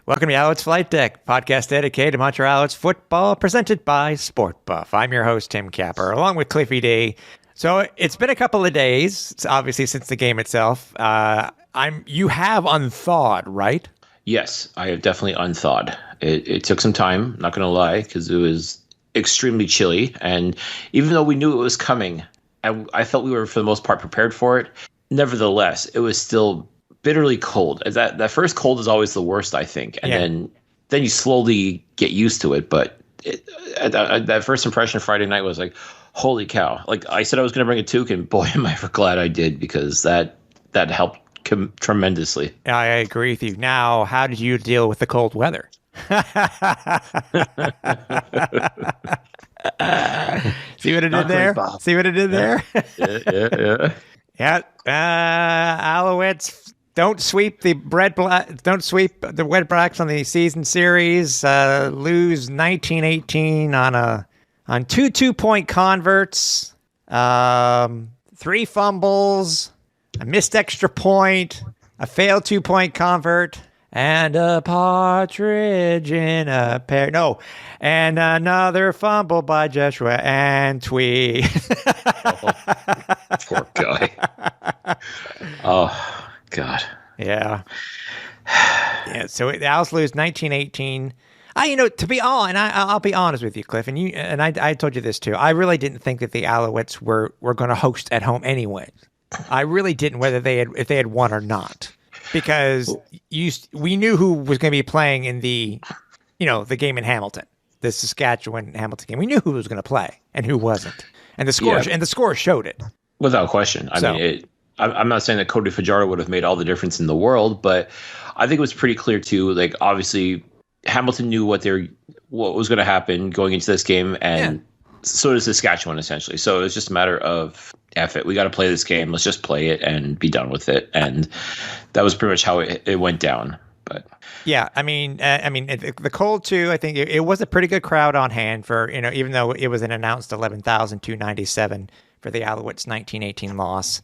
Welcome to Alouettes Flightdeck, podcast dedicated to Montreal Alouettes football, presented by SportBuff. I'm your host, Tim Capper, along with Cliffy D. So it's been a couple of days, obviously, since the game itself. You have unthawed, right? Yes, I have definitely unthawed. It took some time, not going to lie, because it was extremely chilly. And even though we knew it was coming, I felt we were, for the most part, prepared for it. Nevertheless, it was still bitterly cold. That first cold is always the worst, I think. And then you slowly get used to it. But that first impression Friday night was like, holy cow. Like I said I was going to bring a toque, and boy, am I ever glad I did, because that helped tremendously. I agree with you. Now, how did you deal with the cold weather? See what I did there? See what I did there? Yeah. Alouettes don't sweep the Wet Blacks on the season series. Lose 19-18 on two 2-point converts, 3 fumbles, a missed extra point, a failed 2-point convert, and a partridge in a pear. No, and another fumble by Joshua Antwi. Poor guy. Oh, God. Yeah. Yeah. So the Owls lose 19-18. To be honest, and I'll be honest with you, Cliff, and I told you this too. I really didn't think that the Alouettes were going to host at home anyway. I really didn't, if they had won or not, because we knew who was going to be playing in the game in Hamilton, the Saskatchewan Hamilton game. We knew who was going to play and who wasn't, and the score showed it without question. I'm not saying that Cody Fajardo would have made all the difference in the world, but I think it was pretty clear too. Like obviously, Hamilton knew what was going to happen going into this game, and so does Saskatchewan essentially. So it was just a matter of F it. We got to play this game. Let's just play it and be done with it. And that was pretty much how it went down. But yeah, the cold too. I think it was a pretty good crowd on hand for even though it was an announced 11,297 for the Alouettes 19-18 loss.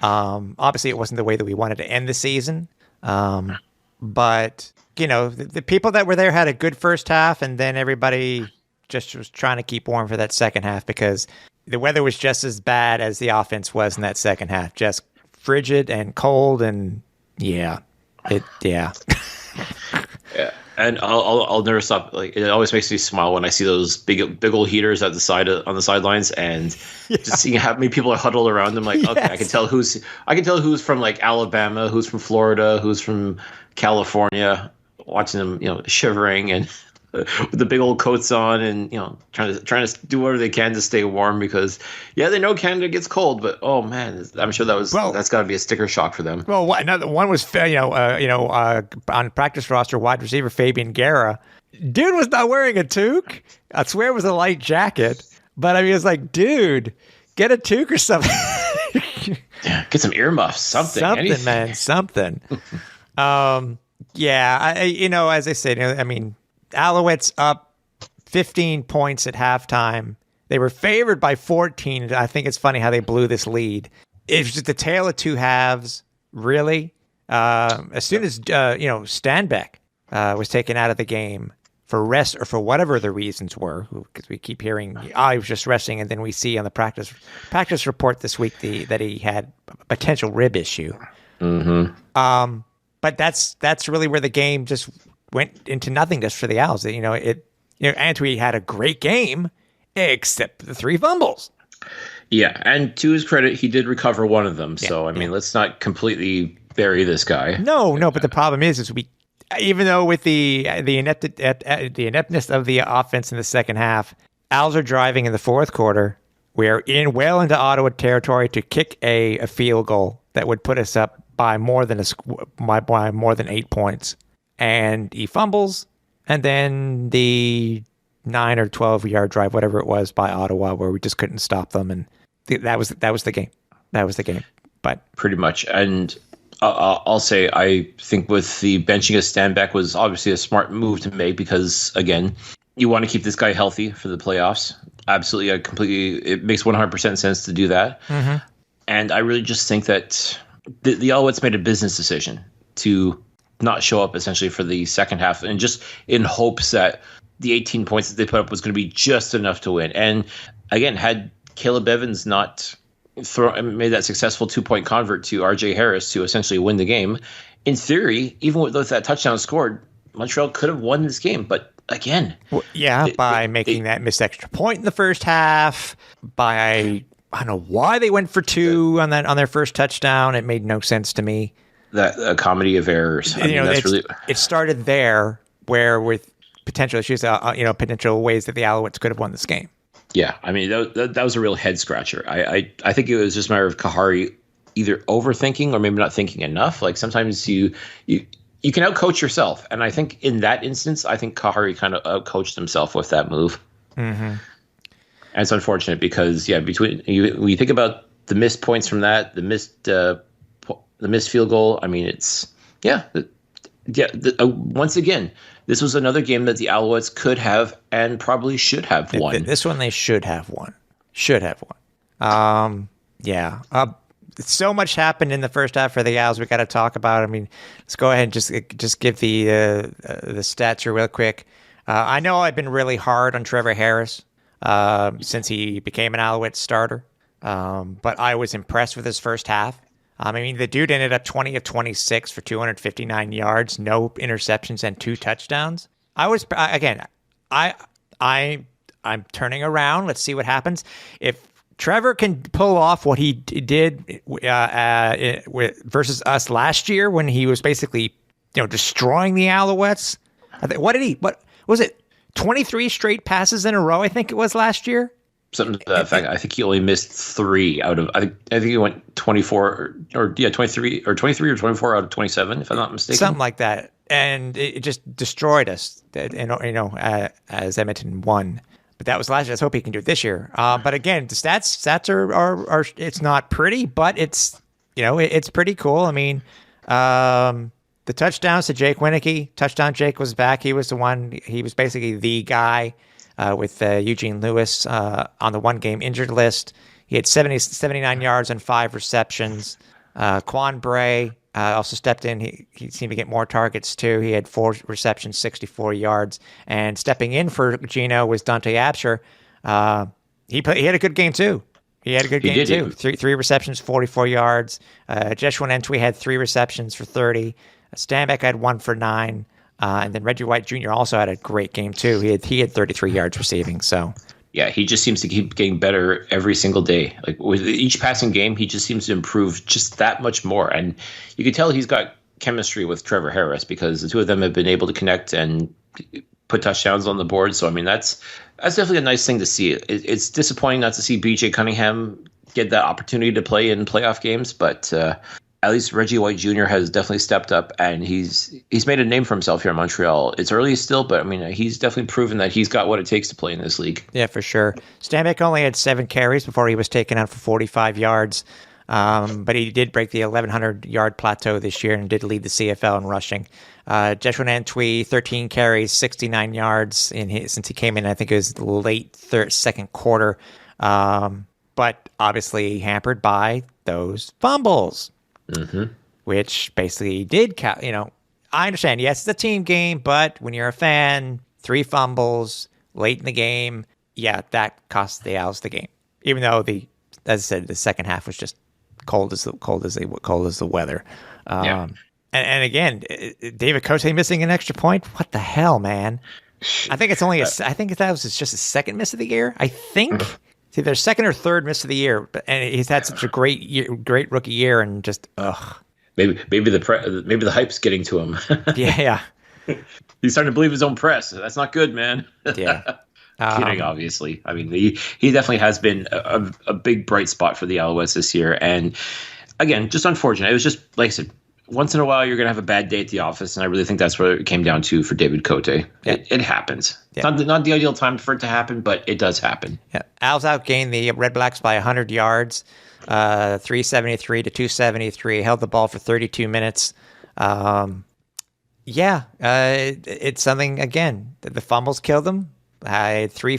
Obviously, it wasn't the way that we wanted to end the season. But the people that were there had a good first half, and then everybody just was trying to keep warm for that second half, because the weather was just as bad as the offense was in that second half. Just frigid and cold, and yeah. Yeah. And I'll never stop. Like it always makes me smile when I see those big old heaters at the side on the sidelines, and just seeing how many people are huddled around them. Like, okay, I can tell who's from like Alabama, who's from Florida, who's from California. Watching them, shivering and with the big old coats on, and trying to do whatever they can to stay warm, because they know Canada gets cold, but oh man, I'm sure that's got to be a sticker shock for them. Well, another one was on practice roster wide receiver Fabian Guerra. Dude was not wearing a toque. I swear it was a light jacket, but I mean it's like, dude, get a toque or something. Yeah, get some earmuffs, something, anything. Man, something. Yeah, as I said, Alouettes up 15 points at halftime. They were favored by 14. I think it's funny how they blew this lead. It was just the tale of two halves, really. As soon as Stanbeck was taken out of the game for rest or for whatever the reasons were, because we keep hearing he was just resting, and then we see on the practice report this week that he had a potential rib issue. Mm-hmm. But that's really where the game just went into nothingness for the Owls. Antwi had a great game, except the 3 fumbles. Yeah, and to his credit, he did recover one of them. So let's not completely bury this guy. No. But the problem is we, even though with the ineptness of the offense in the second half, Owls are driving in the fourth quarter. We're well into Ottawa territory to kick a field goal that would put us up by more than 8 points, and he fumbles, and then the 9 or 12 yard drive, whatever it was, by Ottawa, where we just couldn't stop them, and that was the game. That was the game. But pretty much, and I'll say I think with the benching of Stanbeck was obviously a smart move to make, because again, you want to keep this guy healthy for the playoffs. Absolutely, it makes 100% sense to do that. Mm-hmm. And I really just think that the Alouettes made a business decision to not show up essentially for the second half, and just in hopes that the 18 points that they put up was going to be just enough to win. And again, had Caleb Evans not made that successful 2-point convert to RJ Harris to essentially win the game, in theory, even with that touchdown scored, Montreal could have won this game. But again, by making that missed extra point in the first half, I don't know why they went for 2 on their first touchdown. It made no sense to me. That a comedy of errors. It started there, where with potential issues, potential ways that the Alouettes could have won this game. Yeah, I mean that was a real head scratcher. I think it was just a matter of Kahari either overthinking or maybe not thinking enough. Like sometimes you can outcoach yourself, and I think in that instance, I think Kahari kind of outcoached himself with that move. Mm-hmm. And it's unfortunate because when you think about the missed points from that, the missed field goal. I mean, once again, this was another game that the Alouettes could have and probably should have won. This one they should have won. So much happened in the first half for the Owls we got to talk about. I mean, let's go ahead and just give the stats here real quick. I know I've been really hard on Trevor Harris since he became an Alouette starter, but I was impressed with his first half. I mean, the dude ended up 20 of 26 for 259 yards, no interceptions, and 2 touchdowns. I'm turning around. Let's see what happens. If Trevor can pull off what he did versus us last year, when he was basically, destroying the Alouettes. What was it? 23 straight passes in a row, I think it was last year. Something to that effect. I think he only missed 3 out of. I think he went 24 or 23 or 24 out of 27, if I'm not mistaken. Something like that, and it just destroyed us. As Edmonton won, but that was last year. Let's hope he can do it this year. But again, the stats are it's not pretty, but it's it's pretty cool. I mean, the touchdowns to Jake Winicky. Touchdown Jake was back. He was the one. He was basically the guy. With Eugene Lewis on the one-game injured list. He had 79 yards and 5 receptions. Quan Bray also stepped in. He seemed to get more targets, too. He had 4 receptions, 64 yards. And stepping in for Gino was Dante Absher. He had a good game, too. Three receptions, 44 yards. Jeshua Entwi had 3 receptions for 30. Stanback had 1 for 9. And then Reggie White Jr. also had a great game too. He had 33 yards receiving. So yeah, he just seems to keep getting better every single day. Like with each passing game, he just seems to improve just that much more. And you can tell he's got chemistry with Trevor Harris because the two of them have been able to connect and put touchdowns on the board. So I mean, that's definitely a nice thing to see. It's disappointing not to see BJ Cunningham get that opportunity to play in playoff games, but at least Reggie White Jr. has definitely stepped up, and he's made a name for himself here in Montreal. It's early still, but I mean, he's definitely proven that he's got what it takes to play in this league. Yeah, for sure. Stanback only had 7 carries before he was taken out for 45 yards, but he did break the 1,100-yard plateau this year and did lead the CFL in rushing. Jeshua Entwi, 13 carries, 69 yards since he came in. I think it was late second quarter, but obviously hampered by those fumbles. Mm-hmm. Which basically did count. I understand. Yes, it's a team game, but when you're a fan, 3 fumbles late in the game, that cost the Owls the game. Even though as I said, the second half was just cold as the weather. And again, David Cote missing an extra point. What the hell, man? I think it's only I think that was just his second miss of the year. I think. See, their second or third miss of the year, and he's had such a great rookie year, and just Maybe the hype's getting to him. Yeah. He's starting to believe his own press. That's not good, man. Yeah. Kidding, obviously. I mean, he definitely has been a big bright spot for the Alouettes this year, and again, just unfortunate. It was just like I said. Once in a while, you're going to have a bad day at the office, and I really think that's what it came down to for David Cote. Yeah. It happens. Yeah. It's not the ideal time for it to happen, but it does happen. Yeah. Owls outgained the Red Blacks by 100 yards, 373 to 273, held the ball for 32 minutes. It's something, again, the fumbles killed them. I had 4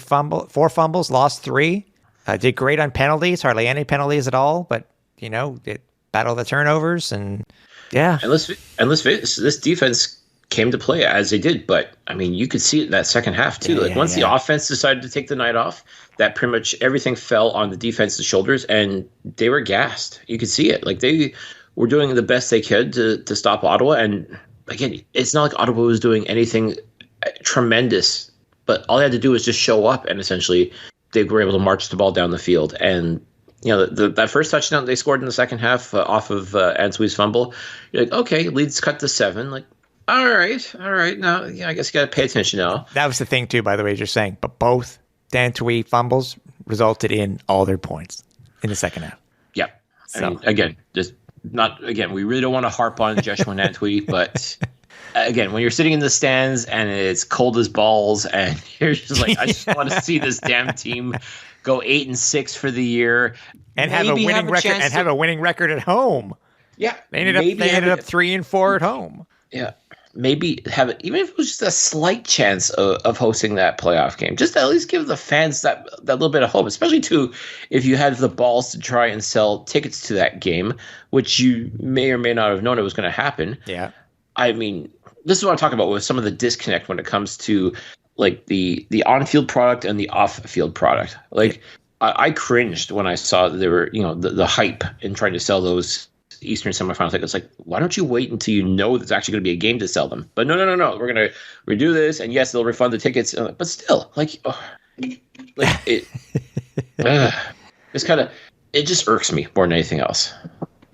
fumbles, lost 3. Did great on penalties, hardly any penalties at all, but, it battled the turnovers and Yeah. And let's face it, this defense came to play as they did. But, I mean, you could see it in that second half, too. Once the offense decided to take the night off, that pretty much everything fell on the defense's shoulders, and they were gassed. You could see it. Like, they were doing the best they could to stop Ottawa. And, again, it's not like Ottawa was doing anything tremendous, but all they had to do was just show up, and essentially they were able to march the ball down the field. And, that first touchdown they scored in the second half off of Antui's fumble, you're like, okay, lead's cut to 7. Like, all right. Now, I guess you got to pay attention now. That was the thing, too, by the way, as you're saying. But both Antui fumbles resulted in all their points in the second half. Yeah. So. I mean, again, we really don't want to harp on Joshua Antui, but again, when you're sitting in the stands and it's cold as balls and you're just like, I just want to see this damn team go 8-6 for the year and have a winning record and have a winning record at home. Yeah. They ended up 3-4 at home. Yeah. Maybe have it, even if it was just a slight chance of hosting that playoff game, just to at least give the fans that little bit of hope, especially too if you had the balls to try and sell tickets to that game, which you may or may not have known it was going to happen. Yeah. I mean, this is what I'm talking about with some of the disconnect when it comes to like the on-field product and the off-field product. Like I cringed when I saw that there were, the hype in trying to sell those Eastern semifinal tickets. Like, why don't you wait until you know there's actually going to be a game to sell them? But no. We're going to redo this, and yes, they'll refund the tickets. But still, it just irks me more than anything else.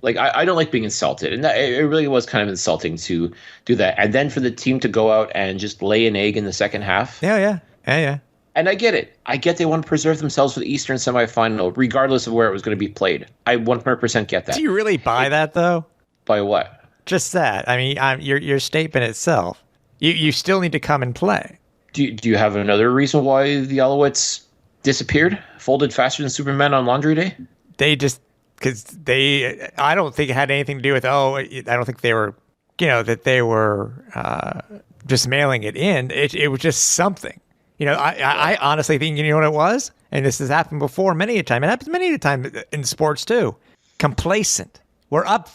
Like, I don't like being insulted, and it really was kind of insulting to do that. And then for the team to go out and just lay an egg in the second half. Yeah. And I get it. I get they want to preserve themselves for the Eastern semifinal, regardless of where it was going to be played. I 100% get that. Do you really buy that, though? By what? Just that. I mean, your statement itself. You still need to come and play. Do you have another reason why the Alouettes disappeared, folded faster than Superman on Laundry Day? I don't think it had anything to do with, I don't think they were, that they were just mailing it in. It was just something. I honestly think, what it was? And this has happened before many a time. It happens many a time in sports too. Complacent. We're up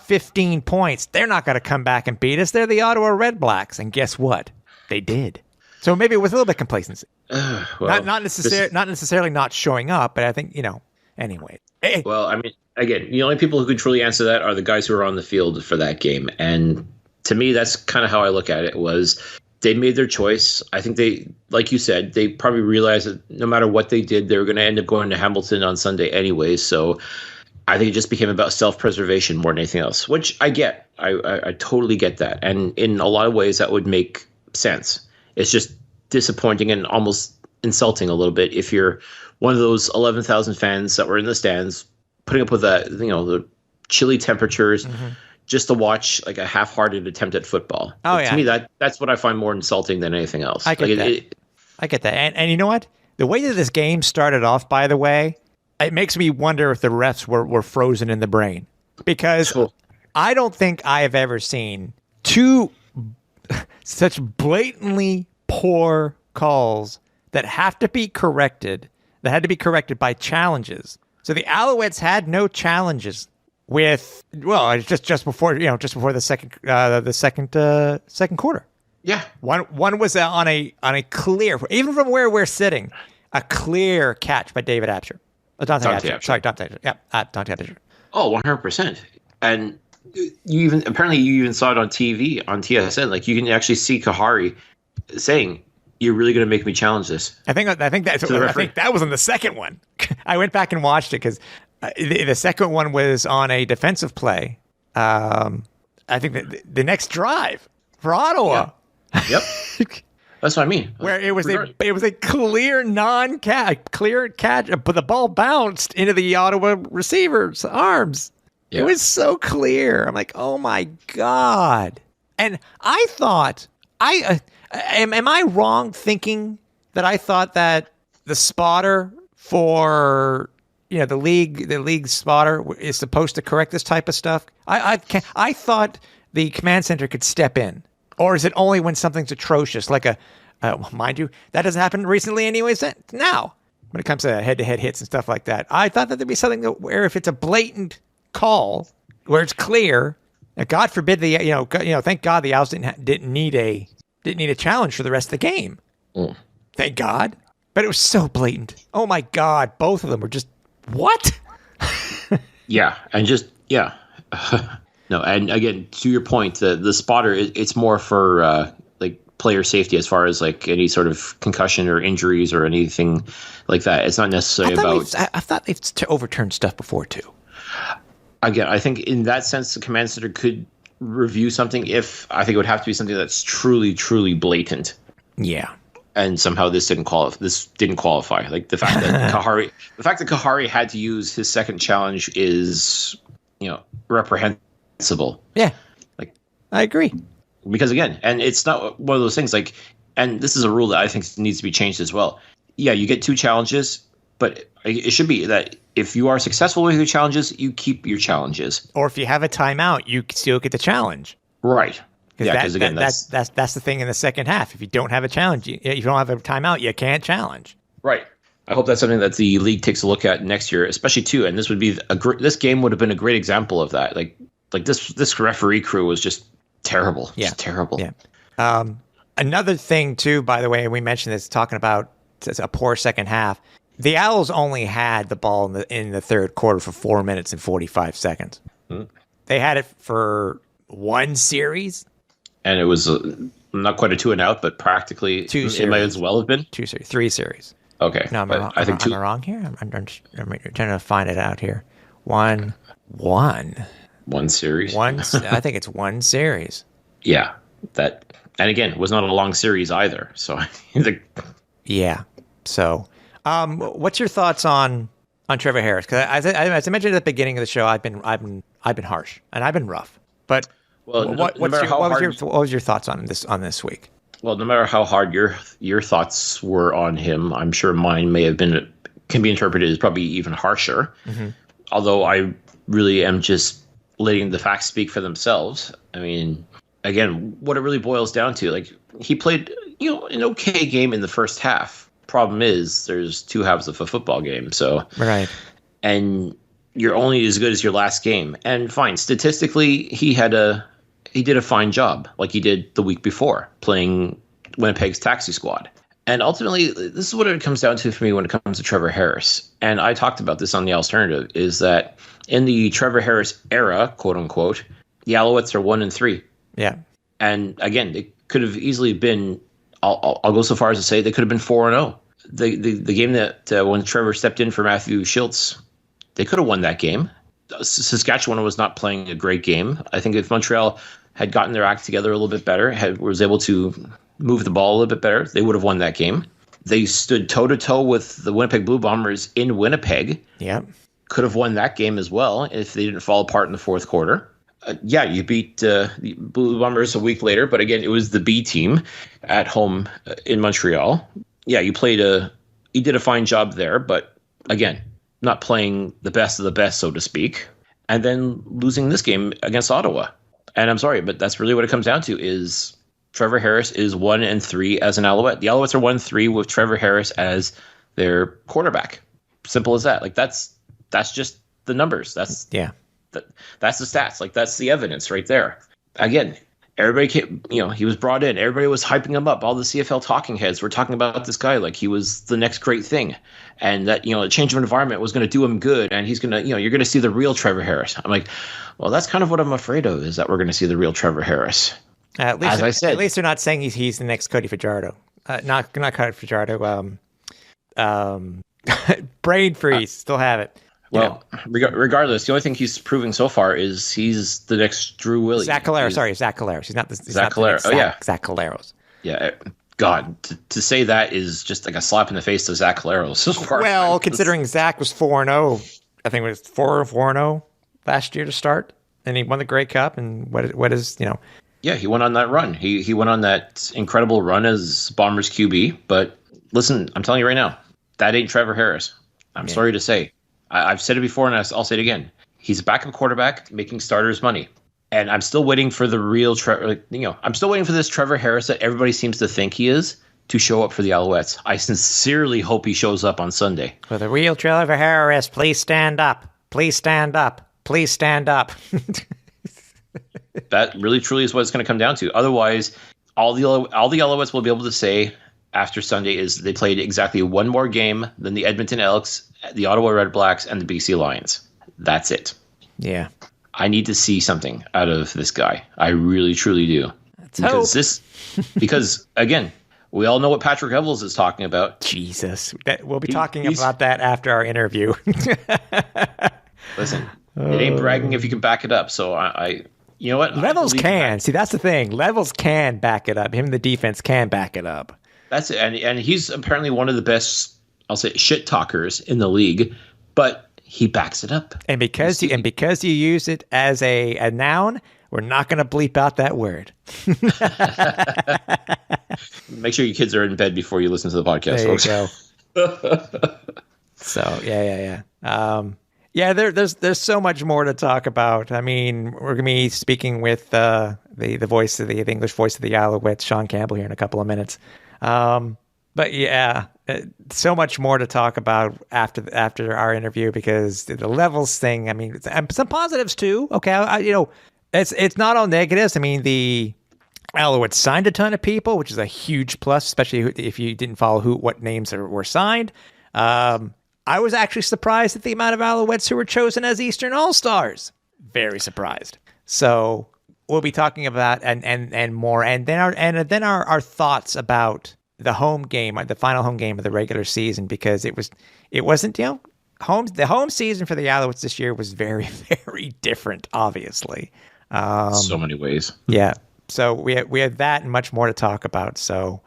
15 points. They're not going to come back and beat us. They're the Ottawa Red Blacks. And guess what? They did. So maybe it was a little bit complacency. Not necessarily not showing up, but I think, anyway. Hey. Well, I mean, again, the only people who could truly answer that are the guys who were on the field for that game. And to me, that's kind of how I look at it was they made their choice. I think they, like you said, they probably realized that no matter what they did, they were going to end up going to Hamilton on Sunday anyways. So I think it just became about self-preservation more than anything else, which I get. I totally get that. And in a lot of ways, that would make sense. It's just disappointing and almost insulting a little bit if you're one of those 11,000 fans that were in the stands putting up with the chilly temperatures just to watch like a half-hearted attempt at football. To me, that's what I find more insulting than anything else. I get that. And you know what? The way that this game started off, by the way, it makes me wonder if the refs were frozen in the brain. Because I don't think I have ever seen two such blatantly poor calls that have to be corrected, that had to be corrected by challenges. So the Alouettes had no challenges with, just before the second quarter. Yeah. One was on a clear, even from where we're sitting, a clear catch by David Absher. Dante Absher. Sorry, Dante. Yeah, Dante Absher. Oh, 100%. And you even saw it on TV, on TSN. Like, you can actually see Kahari saying, "You're really going to make me challenge this." I think that was in the second one. I went back and watched it because the second one was on a defensive play. I think that the next drive for Ottawa. Yeah. Yep. That's what I mean. Where it was a clear clear catch, but the ball bounced into the Ottawa receiver's arms. Yeah. It was so clear. I'm like, oh my God. And I thought, am I wrong thinking that I thought that the spotter for the league spotter is supposed to correct this type of stuff? I thought the command center could step in. Or is it only when something's atrocious, like mind you, that doesn't happen recently anyways? Now, when it comes to head-to-head hits and stuff like that, I thought that there'd be something where if it's a blatant call, where it's clear, God forbid thank God the Owls didn't need a challenge for the rest of the game. Thank God. But it was so blatant. Oh my God, both of them were just what? Yeah, and just no, and again, to your point, the spotter, it's more for like player safety as far as like any sort of concussion or injuries or anything like that. It's not necessarily I thought they've overturned stuff before too. Again, I think in that sense, the command center could review something I think it would have to be something that's truly, truly blatant. Yeah. And somehow this didn't qualify. Like the fact that Kahari had to use his second challenge is, reprehensible. Yeah. Like, I agree. Because again, and it's not one of those things like, and this is a rule that I think needs to be changed as well. Yeah, you get 2 challenges, but it should be that if you are successful with your challenges, you keep your challenges. Or if you have a timeout, you still get the challenge. Right. Yeah, because again, that's the thing in the second half. If you don't have a challenge, if you don't have a timeout, you can't challenge. Right. I hope that's something that the league takes a look at next year, especially too. And this would be this game would have been a great example of that. Like this referee crew was just terrible. Yeah, just terrible. Yeah. Another thing too, by the way, we mentioned this talking about a poor second half. The Owls only had the ball in the third quarter for 4 minutes and 45 seconds. They had it for one series. And it was not quite a 2 and out, but practically 2 series. It might as well have been 2 series, 3 series. Okay, no, am I wrong here? I'm trying to find it out here. One series. I think it's 1 series. Yeah, that, and again, it was not a long series either. So yeah. So, what's your thoughts on Trevor Harris? Because as I mentioned at the beginning of the show, I've been harsh and I've been rough, but. Well, what was your thoughts on this week? Well, no matter how hard your thoughts were on him, I'm sure mine can be interpreted as probably even harsher. Mm-hmm. Although I really am just letting the facts speak for themselves. I mean, again, what it really boils down to, like, he played, an okay game in the first half. Problem is, there's 2 halves of a football game, so right, and you're only as good as your last game. And fine, statistically, he did a fine job, like he did the week before, playing Winnipeg's taxi squad. And ultimately, this is what it comes down to for me when it comes to Trevor Harris. And I talked about this on The Alternative, is that in the Trevor Harris era, quote unquote, the Alouettes are 1-3. Yeah. And again, it could have easily been, I'll go so far as to say they could have been 4-0. The game that when Trevor stepped in for Matthew Schultz, they could have won that game. Saskatchewan was not playing a great game. I think if Montreal had gotten their act together a little bit better, was able to move the ball a little bit better, they would have won that game. They stood toe-to-toe with the Winnipeg Blue Bombers in Winnipeg. Yeah. Could have won that game as well if they didn't fall apart in the fourth quarter. You beat the Blue Bombers a week later, but again, it was the B team at home in Montreal. Yeah, you did a fine job there, but again, not playing the best of the best, so to speak, and then losing this game against Ottawa. And I'm sorry, but that's really what it comes down to, is Trevor Harris is 1-3 as an Alouette. The Alouettes are 1-3 with Trevor Harris as their quarterback. Simple as that. Like, that's just the numbers. That's the stats. Like, that's the evidence right there. Again, everybody came, he was brought in. Everybody was hyping him up. All the CFL talking heads were talking about this guy like he was the next great thing. And that, a change of environment was going to do him good. And he's going to, you're going to see the real Trevor Harris. I'm like, well, that's kind of what I'm afraid of, is that we're going to see the real Trevor Harris. At least, as I said, at least they're not saying he's the next Cody Fajardo. Not Cody Fajardo. Brain freeze. Still have it. Well, regardless, the only thing he's proving so far is he's the next Drew Willie. Zach Collaros. Sorry, Zach Collaros. He's not the Zach Collaros. Zach Collaros. Yeah. God, to say that is just like a slap in the face to Zach Collaros. Well, considering Zach was 4-0, I think it was 4-0 last year to start, and he won the Grey Cup. And what is Yeah, he went on that run. He went on that incredible run as Bombers QB. But listen, I'm telling you right now, that ain't Trevor Harris. I'm sorry to say. I've said it before, and I'll say it again. He's a backup quarterback making starters money. And I'm still waiting for the real Trevor. I'm still waiting for this Trevor Harris that everybody seems to think he is to show up for the Alouettes. I sincerely hope he shows up on Sunday. For the real Trevor Harris, please stand up. Please stand up. Please stand up. That really, truly is what it's going to come down to. Otherwise, all the Alouettes will be able to say after Sunday is they played exactly one more game than the Edmonton Elks, the Ottawa Red Blacks, and the BC Lions. That's it. Yeah. I need to see something out of this guy. I really, truly do. Because again, we all know what Patrick Evans is talking about. Jesus. We'll be talking about that after our interview. Listen, it ain't bragging if you can back it up. So I you know what? Levels can. See, that's the thing. Levels can back it up. Him and the defense can back it up. That's it. And he's apparently one of the best, I'll say, shit talkers in the league, but he backs it up. And because you use it as a noun, we're not going to bleep out that word. Make sure your kids are in bed before you listen to the podcast. There you go. So, yeah. There's so much more to talk about. I mean, we're going to be speaking with the voice of the English voice of the Alouettes, Sean Campbell, here in a couple of minutes. But yeah, so much more to talk about after our interview, because the levels thing. I mean, some positives too. Okay, it's not all negatives. I mean, the Alouettes signed a ton of people, which is a huge plus, especially if you didn't follow what names were signed. I was actually surprised at the amount of Alouettes who were chosen as Eastern All-Stars. Very surprised. So we'll be talking about and more, and then our thoughts about the home game, the final home game of the regular season, because it wasn't the home season for the Alouettes this year was very, very different, obviously. So many ways. Yeah. So we have that and much more to talk about. So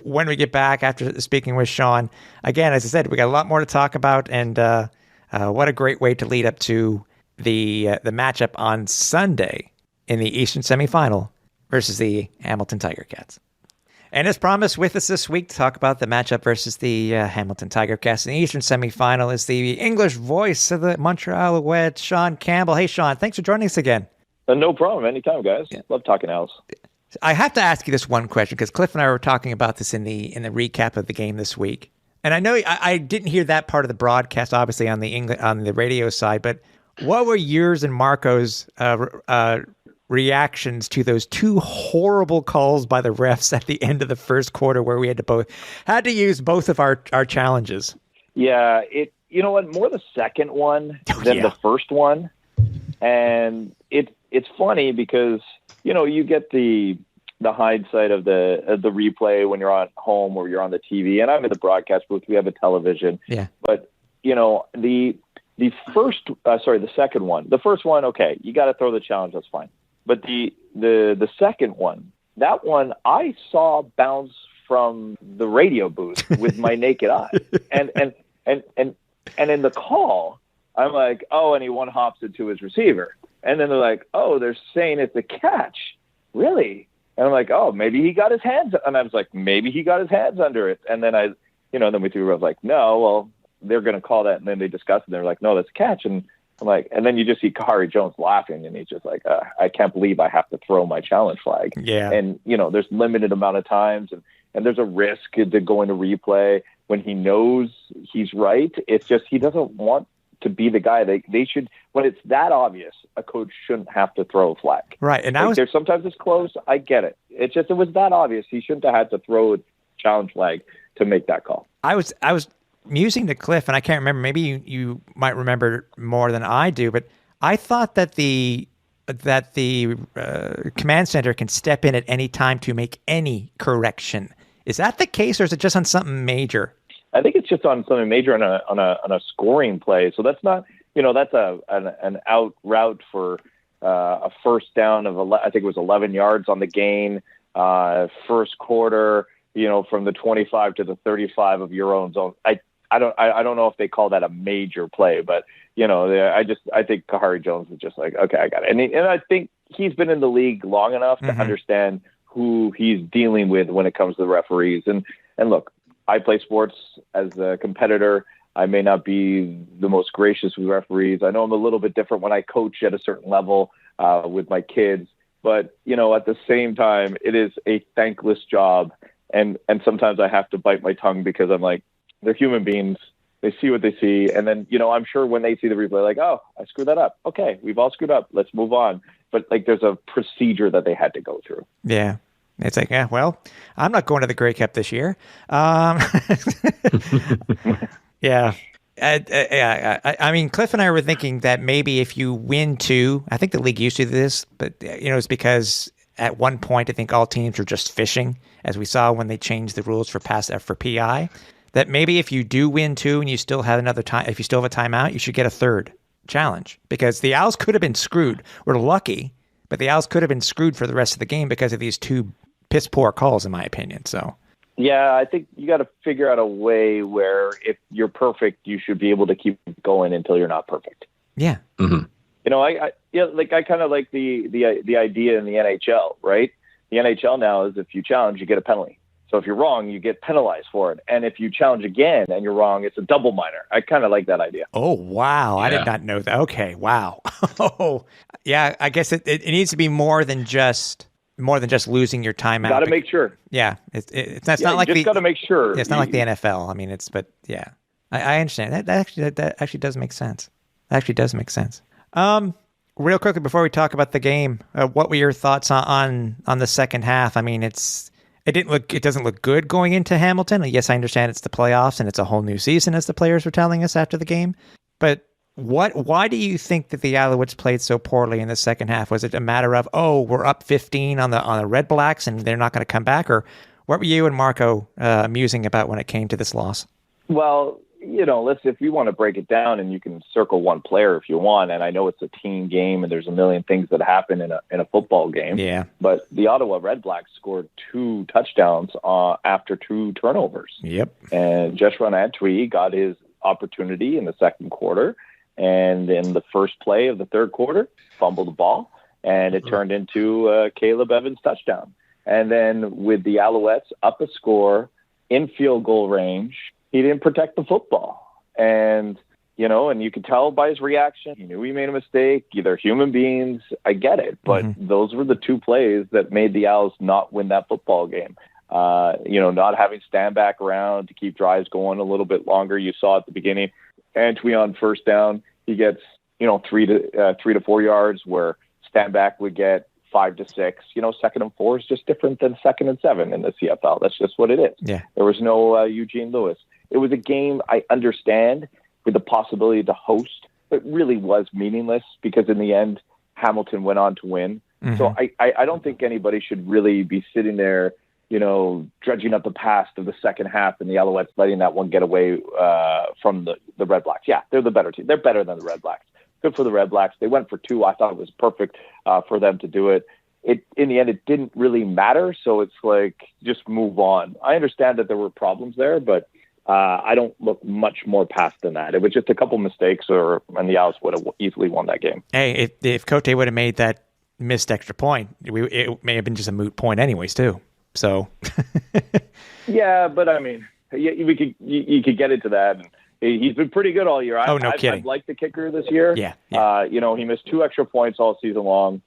when we get back after speaking with Sean, again, as I said, we got a lot more to talk about, and what a great way to lead up to the matchup on Sunday in the Eastern semifinal versus the Hamilton Tiger Cats. And as promised, with us this week to talk about the matchup versus the Hamilton Tiger Cats in the Eastern semifinal is the English voice of the Montreal Alouettes, Sean Campbell. Hey, Sean, thanks for joining us again. No problem. Anytime, guys. Yeah. Love talking Owls. I have to ask you this one question, because Cliff and I were talking about this in the recap of the game this week. And I know I didn't hear that part of the broadcast, obviously, on the radio side, but what were yours and Marco's reactions to those two horrible calls by the refs at the end of the first quarter, where we had to use both of our challenges? Yeah, you know what, more the second one than the first one. And it's funny because, you get the hindsight of the replay when you're at home or you're on the TV, and I'm in the broadcast booth. We have a television. Yeah. But the second one, the first one, okay, you got to throw the challenge. That's fine. But the second one, that one I saw bounce from the radio booth with my naked eye, and in the call, I'm like, oh, and he one hops into his receiver. And then they're like, oh, they're saying it's a catch. Really? And I'm like, oh, maybe he got his hands. And I was like, maybe he got his hands under it. And then then we was like, no, well, they're going to call that. And then they discussed it. And they're like, no, that's a catch. And I'm like, and then you just see Kahari Jones laughing. And he's just like, I can't believe I have to throw my challenge flag. Yeah. And, there's limited amount of times. And there's a risk to go into replay when he knows he's right. It's just he doesn't want to be the guy. They should, when it's that obvious, a coach shouldn't have to throw a flag. Right. And there's sometimes it's close. I get it. It's just, it was that obvious. He shouldn't have had to throw a challenge flag to make that call. I was musing to Cliff, and I can't remember, maybe you might remember more than I do, but I thought that the command center can step in at any time to make any correction. Is that the case, or is it just on something major? I think it's just on something major on a scoring play. So that's not, that's an out route for a first down of I think it was 11 yards on the gain, first quarter, from the 25 to the 35 of your own zone. I don't know if they call that a major play, but I think Kahari Jones was just like, okay, I got it. And I think he's been in the league long enough to understand who he's dealing with when it comes to the referees. And look, I play sports as a competitor. I may not be the most gracious with referees. I know I'm a little bit different when I coach at a certain level with my kids. But, at the same time, it is a thankless job. And sometimes I have to bite my tongue because I'm like, they're human beings. They see what they see. And then, I'm sure when they see the replay, like, oh, I screwed that up. Okay, we've all screwed up. Let's move on. But, there's a procedure that they had to go through. Yeah. It's like, yeah, well, I'm not going to the Grey Cup this year. Yeah. I mean, Cliff and I were thinking that maybe if you win 2, I think the league used to do this, but, it's because at one point, I think all teams were just fishing, as we saw when they changed the rules for PI. That maybe if you do win 2 and you still have another time, if you still have a timeout, you should get a third challenge, because the Owls could have been screwed. We're lucky, but the Owls could have been screwed for the rest of the game because of these 2 piss poor calls, in my opinion. So, yeah, I think you got to figure out a way where if you're perfect, you should be able to keep going until you're not perfect. Yeah. Mm-hmm. I kind of like the idea in the NHL, right? The NHL now is if you challenge, you get a penalty. So if you're wrong, you get penalized for it. And if you challenge again and you're wrong, it's a double minor. I kind of like that idea. Oh, wow. Yeah. I did not know that. Okay. Wow. Oh, yeah. I guess it needs to be more than just losing your timeout. Got to make sure. Yeah. It's not like just got to make sure. It's not like the NFL. I mean, yeah, I understand that actually does make sense. That actually does make sense. Real quickly before we talk about the game, what were your thoughts on the second half? I mean, it doesn't look good going into Hamilton. Yes, I understand it's the playoffs and it's a whole new season, as the players were telling us after the game. But why do you think that the Alouettes played so poorly in the second half? Was it a matter of, we're up 15 on the Red Blacks and they're not going to come back? Or what were you and Marco musing about when it came to this loss? Well, if you want to break it down, and you can circle one player if you want, and I know it's a team game and there's a million things that happen in a football game. Yeah. But the Ottawa Red Blacks scored 2 touchdowns after 2 turnovers. Yep. And Jeshurun Antwi got his opportunity in the second quarter, and in the first play of the third quarter, fumbled the ball, and it turned into Caleb Evans' touchdown. And then with the Alouettes up a score in field goal range, he didn't protect the football. And, and you could tell by his reaction, he knew he made a mistake. They're human beings. I get it. But those were the 2 plays that made the Owls not win that football game. Not having stand back around to keep drives going a little bit longer. You saw at the beginning, Antwi on first down, he gets, 3 to 4 yards, where stand back would get 5 to 6. 2nd and 4 is just different than 2nd and 7 in the CFL. That's just what it is. Yeah. There was no Eugene Lewis. It was a game I understand with the possibility to host, but really was meaningless because in the end, Hamilton went on to win. Mm-hmm. So I don't think anybody should really be sitting there, dredging up the past of the second half and the Alouettes letting that one get away from the Red Blacks. Yeah, they're the better team. They're better than the Red Blacks. Good for the Red Blacks. They went for 2. I thought it was perfect for them to do it. In the end, it didn't really matter. So it's like, just move on. I understand that there were problems there, but I don't look much more past than that. It was just a couple mistakes, and the Owls would have easily won that game. Hey, if Cote would have made that missed extra point, it may have been just a moot point anyways, too. So. Yeah, but I mean, you could get into that. And he's been pretty good all year. No kidding. I've liked the kicker this year. Yeah. He missed 2 extra points all season long.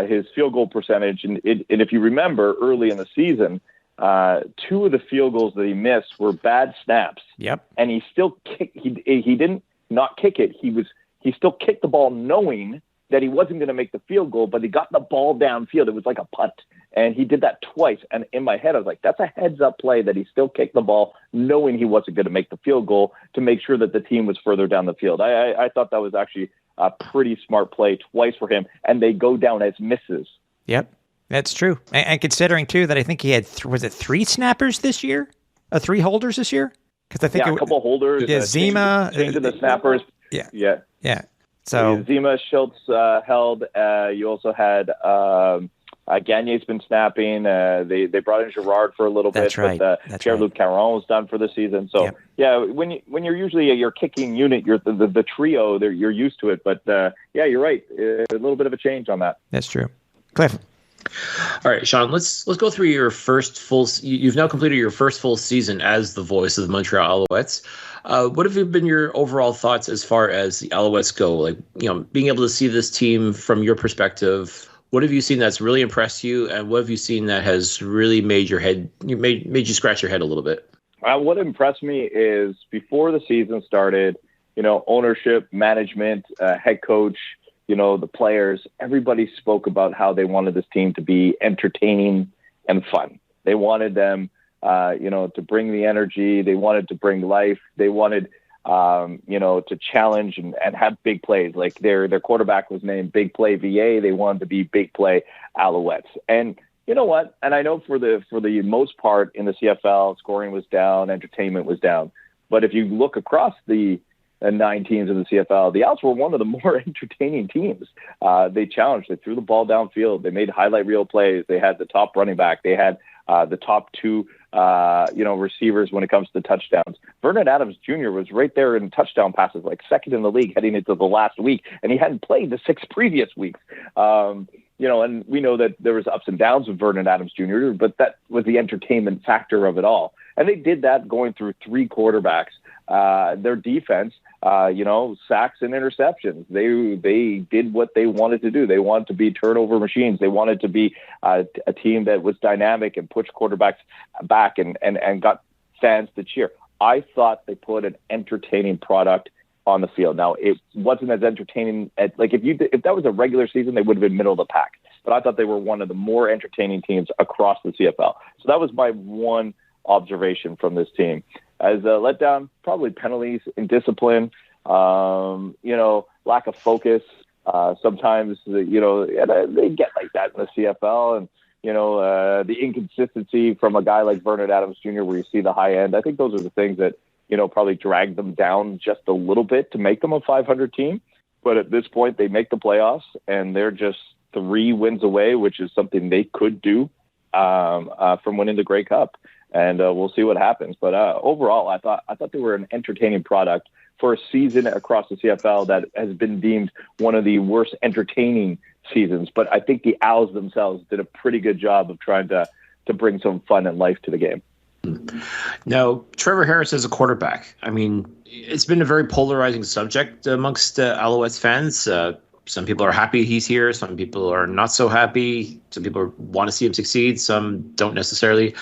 His field goal percentage, and if you remember early in the season, 2 of the field goals that he missed were bad snaps. Yep. And he still kicked. He didn't not kick it. He still kicked the ball knowing that he wasn't going to make the field goal, but he got the ball downfield. It was like a punt. And he did that twice. And in my head, I was like, that's a heads-up play that he still kicked the ball knowing he wasn't going to make the field goal to make sure that the team was further down the field. I thought that was actually a pretty smart play twice for him, and they go down as misses. Yep, that's true. And considering, too, that I think he had, 3 snappers this year? 3 holders this year? Because I think a couple holders. Yeah, Zima. Changing the snappers. Yeah. So Zima, Schultz held. You also had Gagne's been snapping. They brought in Girard for a little bit. That's right. But Pierre-Luc Caron was done for the season. So when you're usually your kicking unit, you're the trio. You're used to it. But you're right. A little bit of a change on that. That's true. Cliff. All right, Sean, let's go through your first you've now completed your first full season as the voice of the Montreal Alouettes. What have been your overall thoughts as far as the Alouettes go? Like, being able to see this team from your perspective, what have you seen that's really impressed you, and what have you seen that has really made you scratch your head a little bit? What impressed me is before the season started, ownership, management, head coach, the players, everybody spoke about how they wanted this team to be entertaining and fun. They wanted them, to bring the energy. They wanted to bring life. They wanted, to challenge and have big plays. Like their quarterback was named Big Play VA. They wanted to be Big Play Alouettes. And you know what? And I know for the most part in the CFL, scoring was down, entertainment was down. But if you look across the 9 teams in the CFL, the Owls were one of the more entertaining teams. They challenged. They threw the ball downfield. They made highlight reel plays. They had the top running back. They had the top 2, receivers when it comes to touchdowns. Vernon Adams Jr. was right there in touchdown passes, like second in the league heading into the last week, and he hadn't played the 6 previous weeks. And we know that there was ups and downs with Vernon Adams Jr., but that was the entertainment factor of it all. And they did that going through 3 quarterbacks. Their defense, sacks and interceptions. They did what they wanted to do. They wanted to be turnover machines. They wanted to be a team that was dynamic and pushed quarterbacks back and got fans to cheer. I thought they put an entertaining product on the field. Now, it wasn't as entertaining if that was a regular season, they would have been middle of the pack. But I thought they were one of the more entertaining teams across the CFL. So that was my one observation from this team. As a letdown, probably penalties and discipline, lack of focus. Sometimes, they get like that in the CFL. And, the inconsistency from a guy like Vernon Adams Jr., where you see the high end. I think those are the things that, probably drag them down just a little bit to make them a 500 team. But at this point, they make the playoffs, and they're just 3 wins away, which is something they could do from winning the Grey Cup. And we'll see what happens. But overall, I thought they were an entertaining product for a season across the CFL that has been deemed one of the worst entertaining seasons. But I think the Owls themselves did a pretty good job of trying to bring some fun and life to the game. Now, Trevor Harris as a quarterback, I mean, it's been a very polarizing subject amongst Alouettes fans. Some people are happy he's here. Some people are not so happy. Some people want to see him succeed. Some don't necessarily.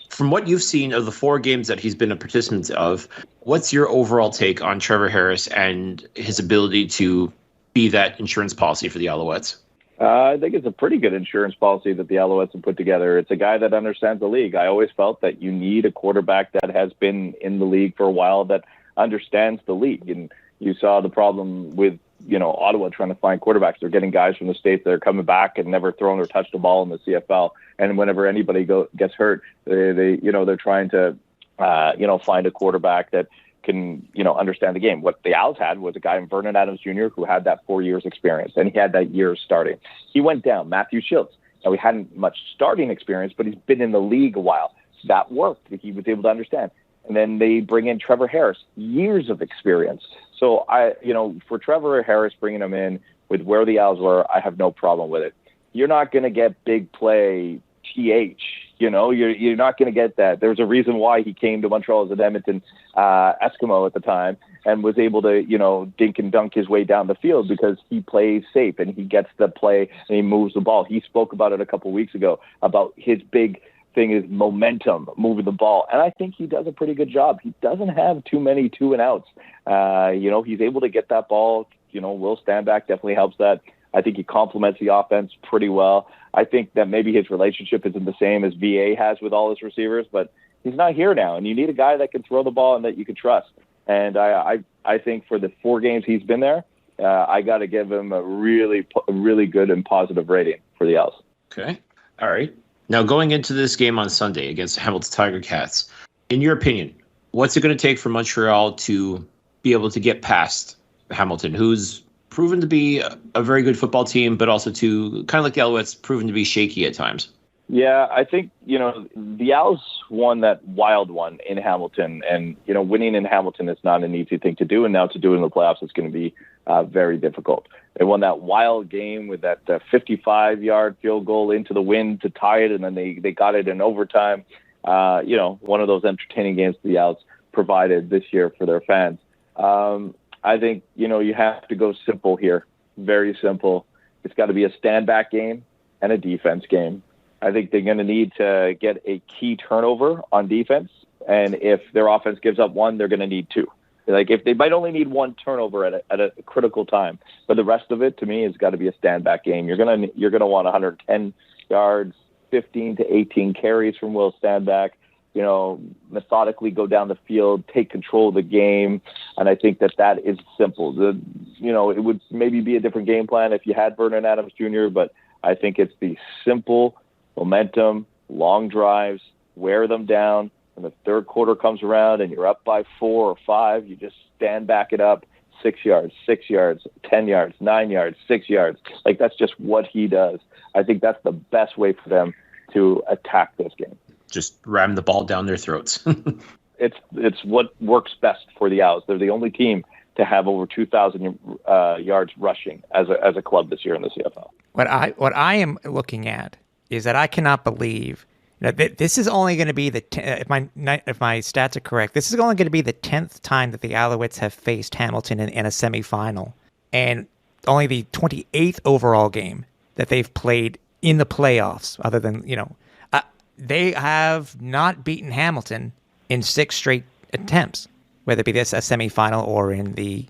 From what you've seen of the 4 games that he's been a participant of, what's your overall take on Trevor Harris and his ability to be that insurance policy for the Alouettes? I think it's a pretty good insurance policy that the Alouettes have put together. It's a guy that understands the league. I always felt that you need a quarterback that has been in the league for a while, that understands the league. And you saw the problem with, Ottawa trying to find quarterbacks. They're getting guys from the States that are coming back and never thrown or touched a ball in the CFL. And whenever anybody gets hurt, they're trying to, find a quarterback that can, understand the game. What the Owls had was a guy in Vernon Adams Jr. who had that 4 years experience, and he had that year starting. He went down. Matthew Schultz. Now, he hadn't much starting experience, but he's been in the league a while. That worked. He was able to understand. And then they bring in Trevor Harris, years of experience. So for Trevor Harris, bringing him in with where the Owls were, I have no problem with it. You're not going to get big play TH. You're not going to get that. There's a reason why he came to Montreal as an Edmonton Eskimo at the time and was able to, dink and dunk his way down the field because he plays safe and he gets the play and he moves the ball. He spoke about it a couple of weeks ago about his big thing is momentum, moving the ball. And I think he does a pretty good job. He doesn't have too many 2 and outs. He's able to get that ball. Will Stanback definitely helps that. I think he complements the offense pretty well. I think that maybe his relationship isn't the same as VA has with all his receivers, but he's not here now. And you need a guy that can throw the ball and that you can trust. And I think for the 4 games he's been there, I got to give him a really good and positive rating for the Owls. Okay. All right. Now, going into this game on Sunday against the Hamilton Tiger Cats, in your opinion, what's it going to take for Montreal to be able to get past Hamilton, who's proven to be a very good football team, but also to kind of like the Alouettes, proven to be shaky at times? Yeah, I think, the Owls won that wild one in Hamilton, and, winning in Hamilton is not an easy thing to do. And now to do it in the playoffs is going to be very difficult. They won that wild game with that 55-yard field goal into the wind to tie it, and then they got it in overtime. One of those entertaining games the Owls provided this year for their fans. I think, you have to go simple here, very simple. It's got to be a stand-back game and a defense game. I think they're going to need to get a key turnover on defense And if their offense gives up one, they're going to need two. Like if they might only need one turnover at a critical time, but the rest of it to me has got to be a stand back game. You're gonna want 110 yards, 15 to 18 carries from Will Standback. Methodically go down the field, take control of the game, and I think that is simple. It would maybe be a different game plan if you had Vernon Adams Jr., but I think it's the simple momentum, long drives, wear them down. When the third quarter comes around and you're up by 4 or 5, you just stand back it up 6 yards, 10 yards, 9 yards, 6 yards. Like that's just what he does. I think that's the best way for them to attack this game. Just ram the ball down their throats. It's what works best for the Owls. They're the only team to have over 2,000 yards rushing as a club this year in the CFL. What I am looking at is that I cannot believe this is only going to be if my stats are correct, this is only going to be the 10th time that the Alouettes have faced Hamilton in a semifinal, and only the 28th overall game that they've played in the playoffs. Other than they have not beaten Hamilton in 6 straight attempts, whether it be a semifinal or in the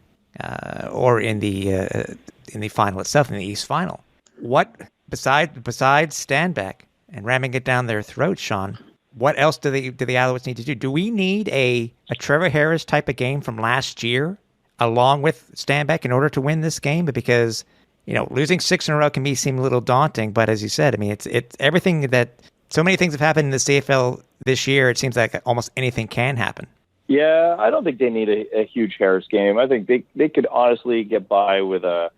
final itself, in the East Final. What besides Standback and ramming it down their throat, Sean, what else do the Alouettes need to do? Do we need a Trevor Harris type of game from last year along with Standback in order to win this game? Because, losing 6 in a row can seem a little daunting, but as you said, I mean, it's everything that so many things have happened in the CFL this year. It seems like almost anything can happen. Yeah, I don't think they need a huge Harris game. I think they could honestly get by with a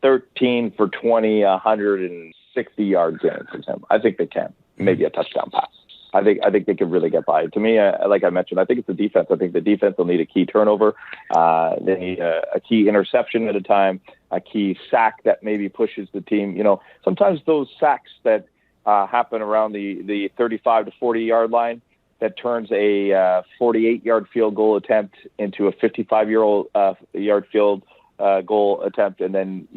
13 for 20, 160-yard game for him. I think they can. Maybe a touchdown pass. I think they could really get by. To me, like I mentioned, I think it's the defense. I think the defense will need a key turnover. They need a key interception at a time, a key sack that maybe pushes the team. Sometimes those sacks that happen around the 35 to 40-yard line that turns a 48-yard field goal attempt into a 55-yard field goal attempt, and then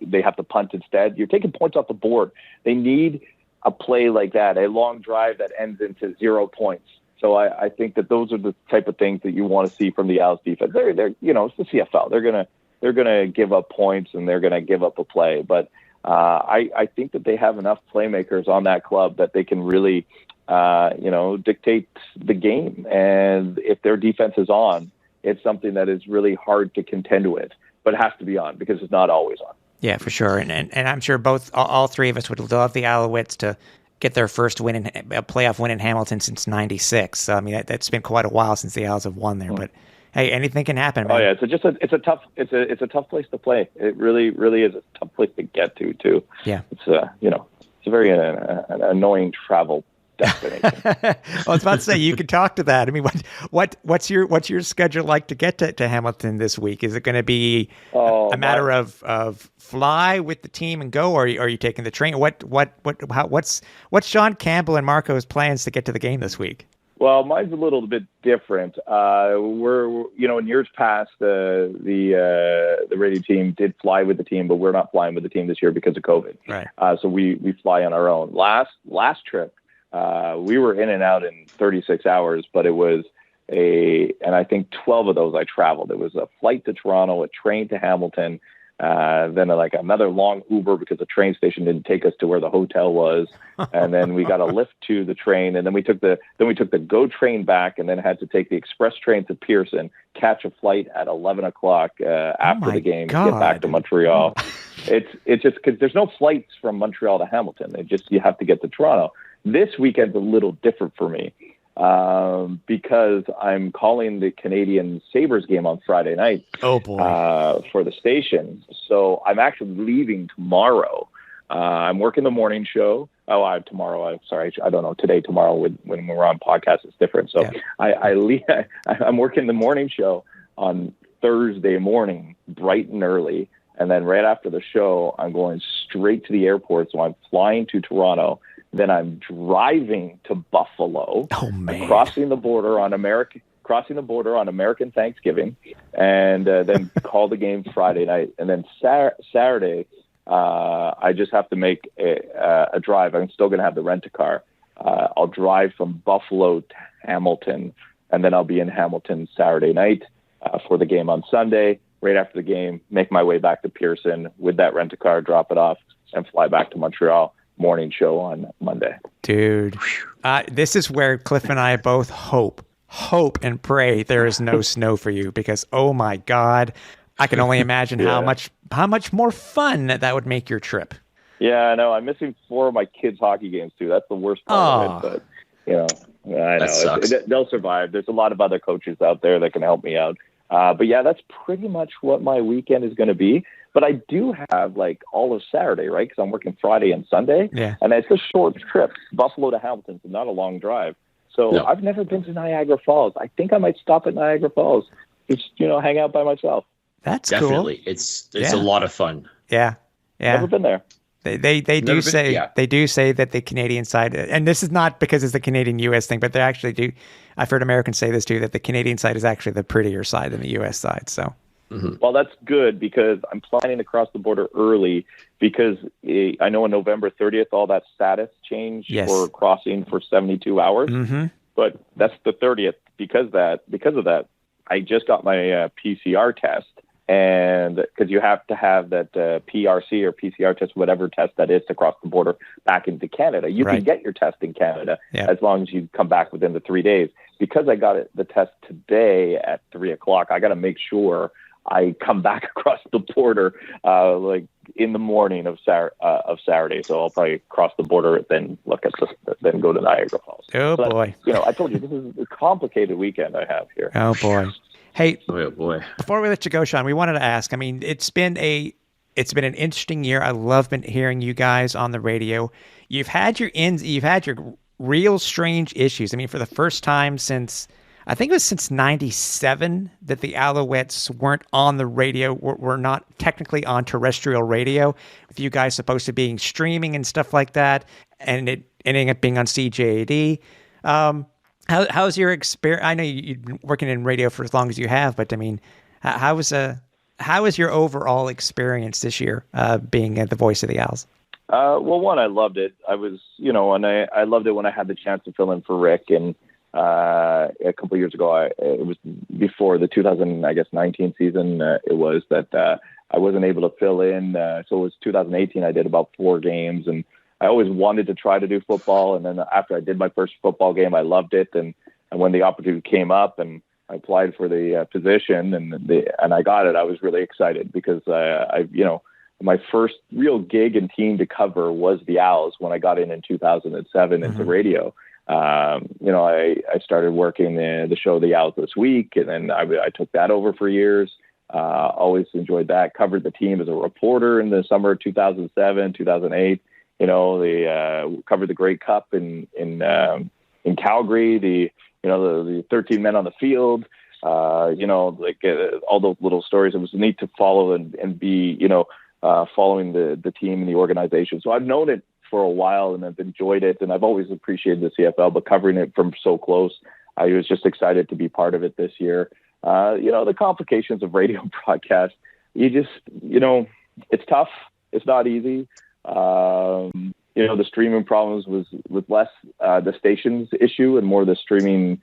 they have to punt instead. You're taking points off the board. They need a play like that, a long drive that ends into 0 points. So I think that those are the type of things that you want to see from the Owls defense. They're it's the CFL. They're gonna give up points and they're gonna give up a play, but I think that they have enough playmakers on that club that they can really dictate the game. And if their defense is on, it's something that is really hard to contend with, but it has to be on because it's not always on. Yeah, for sure. And I'm sure all three of us would love the Alouettes to get their first win a playoff win in Hamilton since '96. So, I mean, that's been quite a while since the Owls have won there. But hey, anything can happen, man. Oh yeah, it's a tough place to play. It really is a tough place to get to too. Yeah, it's it's a very annoying travel destination. I was about to say you could talk to that. I mean, what's your schedule like to get to Hamilton this week? Is it going to be a matter of fly with the team and go, or are you taking the train? What's Sean Campbell and Marco's plans to get to the game this week? Well, mine's a little bit different. We're in years past, the radio team did fly with the team, but we're not flying with the team this year because of COVID. Right. So we fly on our own. Last trip, we were in and out in 36 hours, but it was and I think 12 of those I traveled. It was a flight to Toronto, a train to Hamilton, then another long Uber because the train station didn't take us to where the hotel was, and then we got a lift to the train, and then we took the GO train back, and then had to take the express train to Pearson, catch a flight at 11 o'clock after the game, to get back to Montreal. It's just because there's no flights from Montreal to Hamilton. You have to get to Toronto. This weekend's a little different for me. Because I'm calling the Canadian Sabres game on Friday night. Oh boy! For the station, so I'm actually leaving tomorrow. I'm working the morning show. Tomorrow. I'm sorry. I don't know. Today, tomorrow. When we're on podcast, it's different. So yeah. I'm working the morning show on Thursday morning, bright and early, and then right after the show, I'm going straight to the airport. So I'm flying to Toronto. Then I'm driving to Buffalo, crossing the border on American Thanksgiving, and then call the game Friday night. And then Saturday, I just have to make a drive. I'm still going to have the rent-a-car I'll drive from Buffalo to Hamilton, and then I'll be in Hamilton Saturday night for the game on Sunday. Right after the game, make my way back to Pearson with that rent-a-car, drop it off, and fly back to Montreal. Morning show on Monday. Dude, this is where Cliff and I both hope and pray there is no snow for you, because oh my God, I can only imagine how much more fun that would make your trip. Yeah, I know. I'm missing 4 of my kids' hockey games too. That's the worst part of it. But I know they'll survive. There's a lot of other coaches out there that can help me out. But yeah, that's pretty much what my weekend is going to be. But I do have like all of Saturday, right? Because I'm working Friday and Sunday. Yeah. And it's a short trip, Buffalo to Hamilton, so not a long drive. So I've never been to Niagara Falls. I think I might stop at Niagara Falls, just hang out by myself. That's definitely cool. It's a lot of fun. Yeah. Never been there. They do say that the Canadian side, and this is not because it's the Canadian-U.S. thing, but they actually do. I've heard Americans say this too, that the Canadian side is actually the prettier side than the U.S. side. So, Well, that's good, because I'm planning to cross the border early, because I know on November 30th all that status change for crossing for 72 hours. Mm-hmm. But that's the 30th because of that. I just got my PCR test. And because you have to have that PRC or PCR test, whatever test that is, to cross the border back into Canada. You can get your test in Canada as long as you come back within the 3 days. Because I got the test today at 3:00, I got to make sure I come back across the border like in the morning of Saturday. So I'll probably cross the border, then then go to Niagara Falls. Oh, so boy! I told you this is a complicated weekend I have here. Oh boy. Hey, oh boy! Before we let you go, Sean, we wanted to ask. I mean, it's been an interesting year. I love hearing you guys on the radio. You've had your real strange issues. I mean, for the first time since '97 that the Alouettes weren't on the radio, were not technically on terrestrial radio, with you guys supposed to being streaming and stuff like that, and it ending up being on CJAD. How's your experience? I know you've been working in radio for as long as you have, but I mean, how was your overall experience this year being the voice of the Owls? Well, one, I loved it. I was, and I loved it when I had the chance to fill in for Rick. And a couple of years ago, it was before the 2019 season. It was that I wasn't able to fill in. So it was 2018. I did about 4 games, and I always wanted to try to do football. And then after I did my first football game, I loved it. And when the opportunity came up and I applied for the position and I got it, I was really excited, because my first real gig and team to cover was the Owls when I got in 2007 into radio. I started working the show The Owls This Week, and then I took that over for years. Always enjoyed that. Covered the team as a reporter in the summer of 2007, 2008. They covered the Grey Cup in Calgary. The 13 men on the field. All those little stories. It was neat to follow and be following the team and the organization. So I've known it for a while and I've enjoyed it, and I've always appreciated the CFL. But covering it from so close, I was just excited to be part of it this year. The complications of radio broadcast. It's tough. It's not easy. The streaming problems was less the station's issue and more the streaming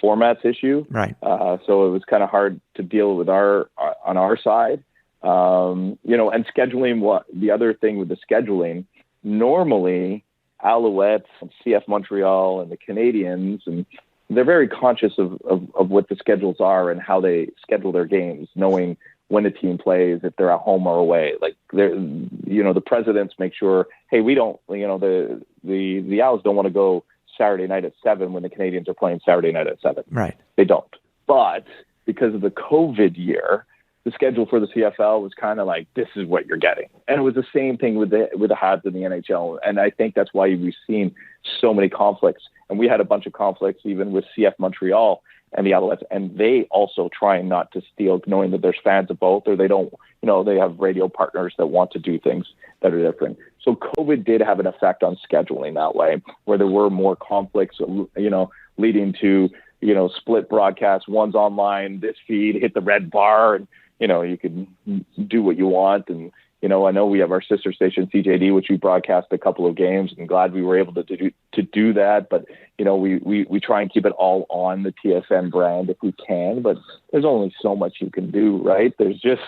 formats issue. Right. So it was kind of hard to deal with on our side. And scheduling. The other thing with the scheduling, normally Alouettes and CF Montreal and the Canadians, and they're very conscious of what the schedules are and how they schedule their games, knowing when a team plays, if they're at home or away. Like the presidents make sure, hey, we don't, the Owls don't want to go Saturday night at 7 when the Canadians are playing Saturday night at 7. Right. They don't. But because of the COVID year, the schedule for the CFL was kind of like, this is what you're getting. And it was the same thing with the Habs in the NHL. And I think that's why we've seen so many conflicts. And we had a bunch of conflicts even with CF Montreal and the Alouettes, and they also trying not to steal, knowing that there's fans of both, or they don't, they have radio partners that want to do things that are different. So COVID did have an effect on scheduling that way, where there were more conflicts, leading to, split broadcasts. One's online, this feed, hit the red bar, and, you could do what you want. And, I know we have our sister station, CJD, which we broadcast a couple of games, and glad we were able to do that. But, we try and keep it all on the TSN brand if we can, but there's only so much you can do, right? There's just,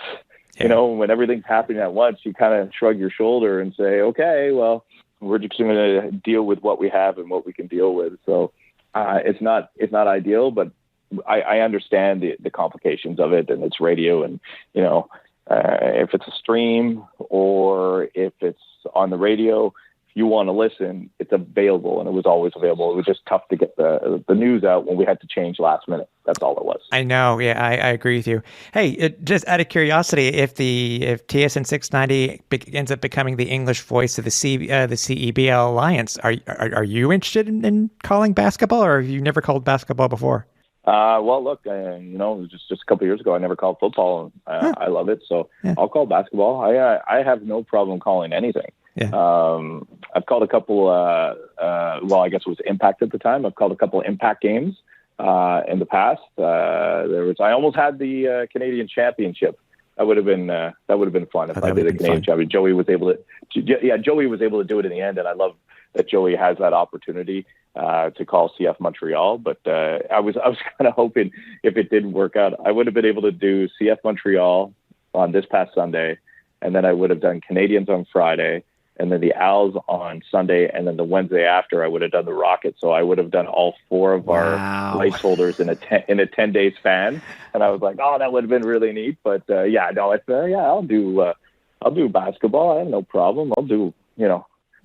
when everything's happening at once, you kind of shrug your shoulder and say, okay, well, we're just going to deal with what we have and what we can deal with. So it's not ideal, but I understand the complications of it, and it's radio, and, if it's a stream or if it's on the radio, if you want to listen, it's available, and it was always available. It was just tough to get the news out when we had to change last minute. That's all it was. I know. Yeah, I agree with you. Hey, just out of curiosity, if TSN 690 ends up becoming the English voice of the CEBL Alliance, are you interested in calling basketball, or have you never called basketball before? Well, look, it was just a couple of years ago, I never called football. I love it. So I'll call basketball. I have no problem calling anything. Yeah. I've called a couple, I guess it was Impact at the time. I've called a couple of Impact games, in the past. I almost had the, Canadian Championship. That would have been fun if I did a Canadian Championship. Joey was able to do it in the end. And I love that Joey has that opportunity to call CF Montreal, but I was kind of hoping if it didn't work out, I would have been able to do CF Montreal on this past Sunday, and then I would have done Canadians on Friday, and then the Owls on Sunday, and then the Wednesday after I would have done the Rockets. So I would have done all four of our placeholders in a 10-day span, and I was like, oh, that would have been really neat. But I'll do basketball. I have no problem. I'll do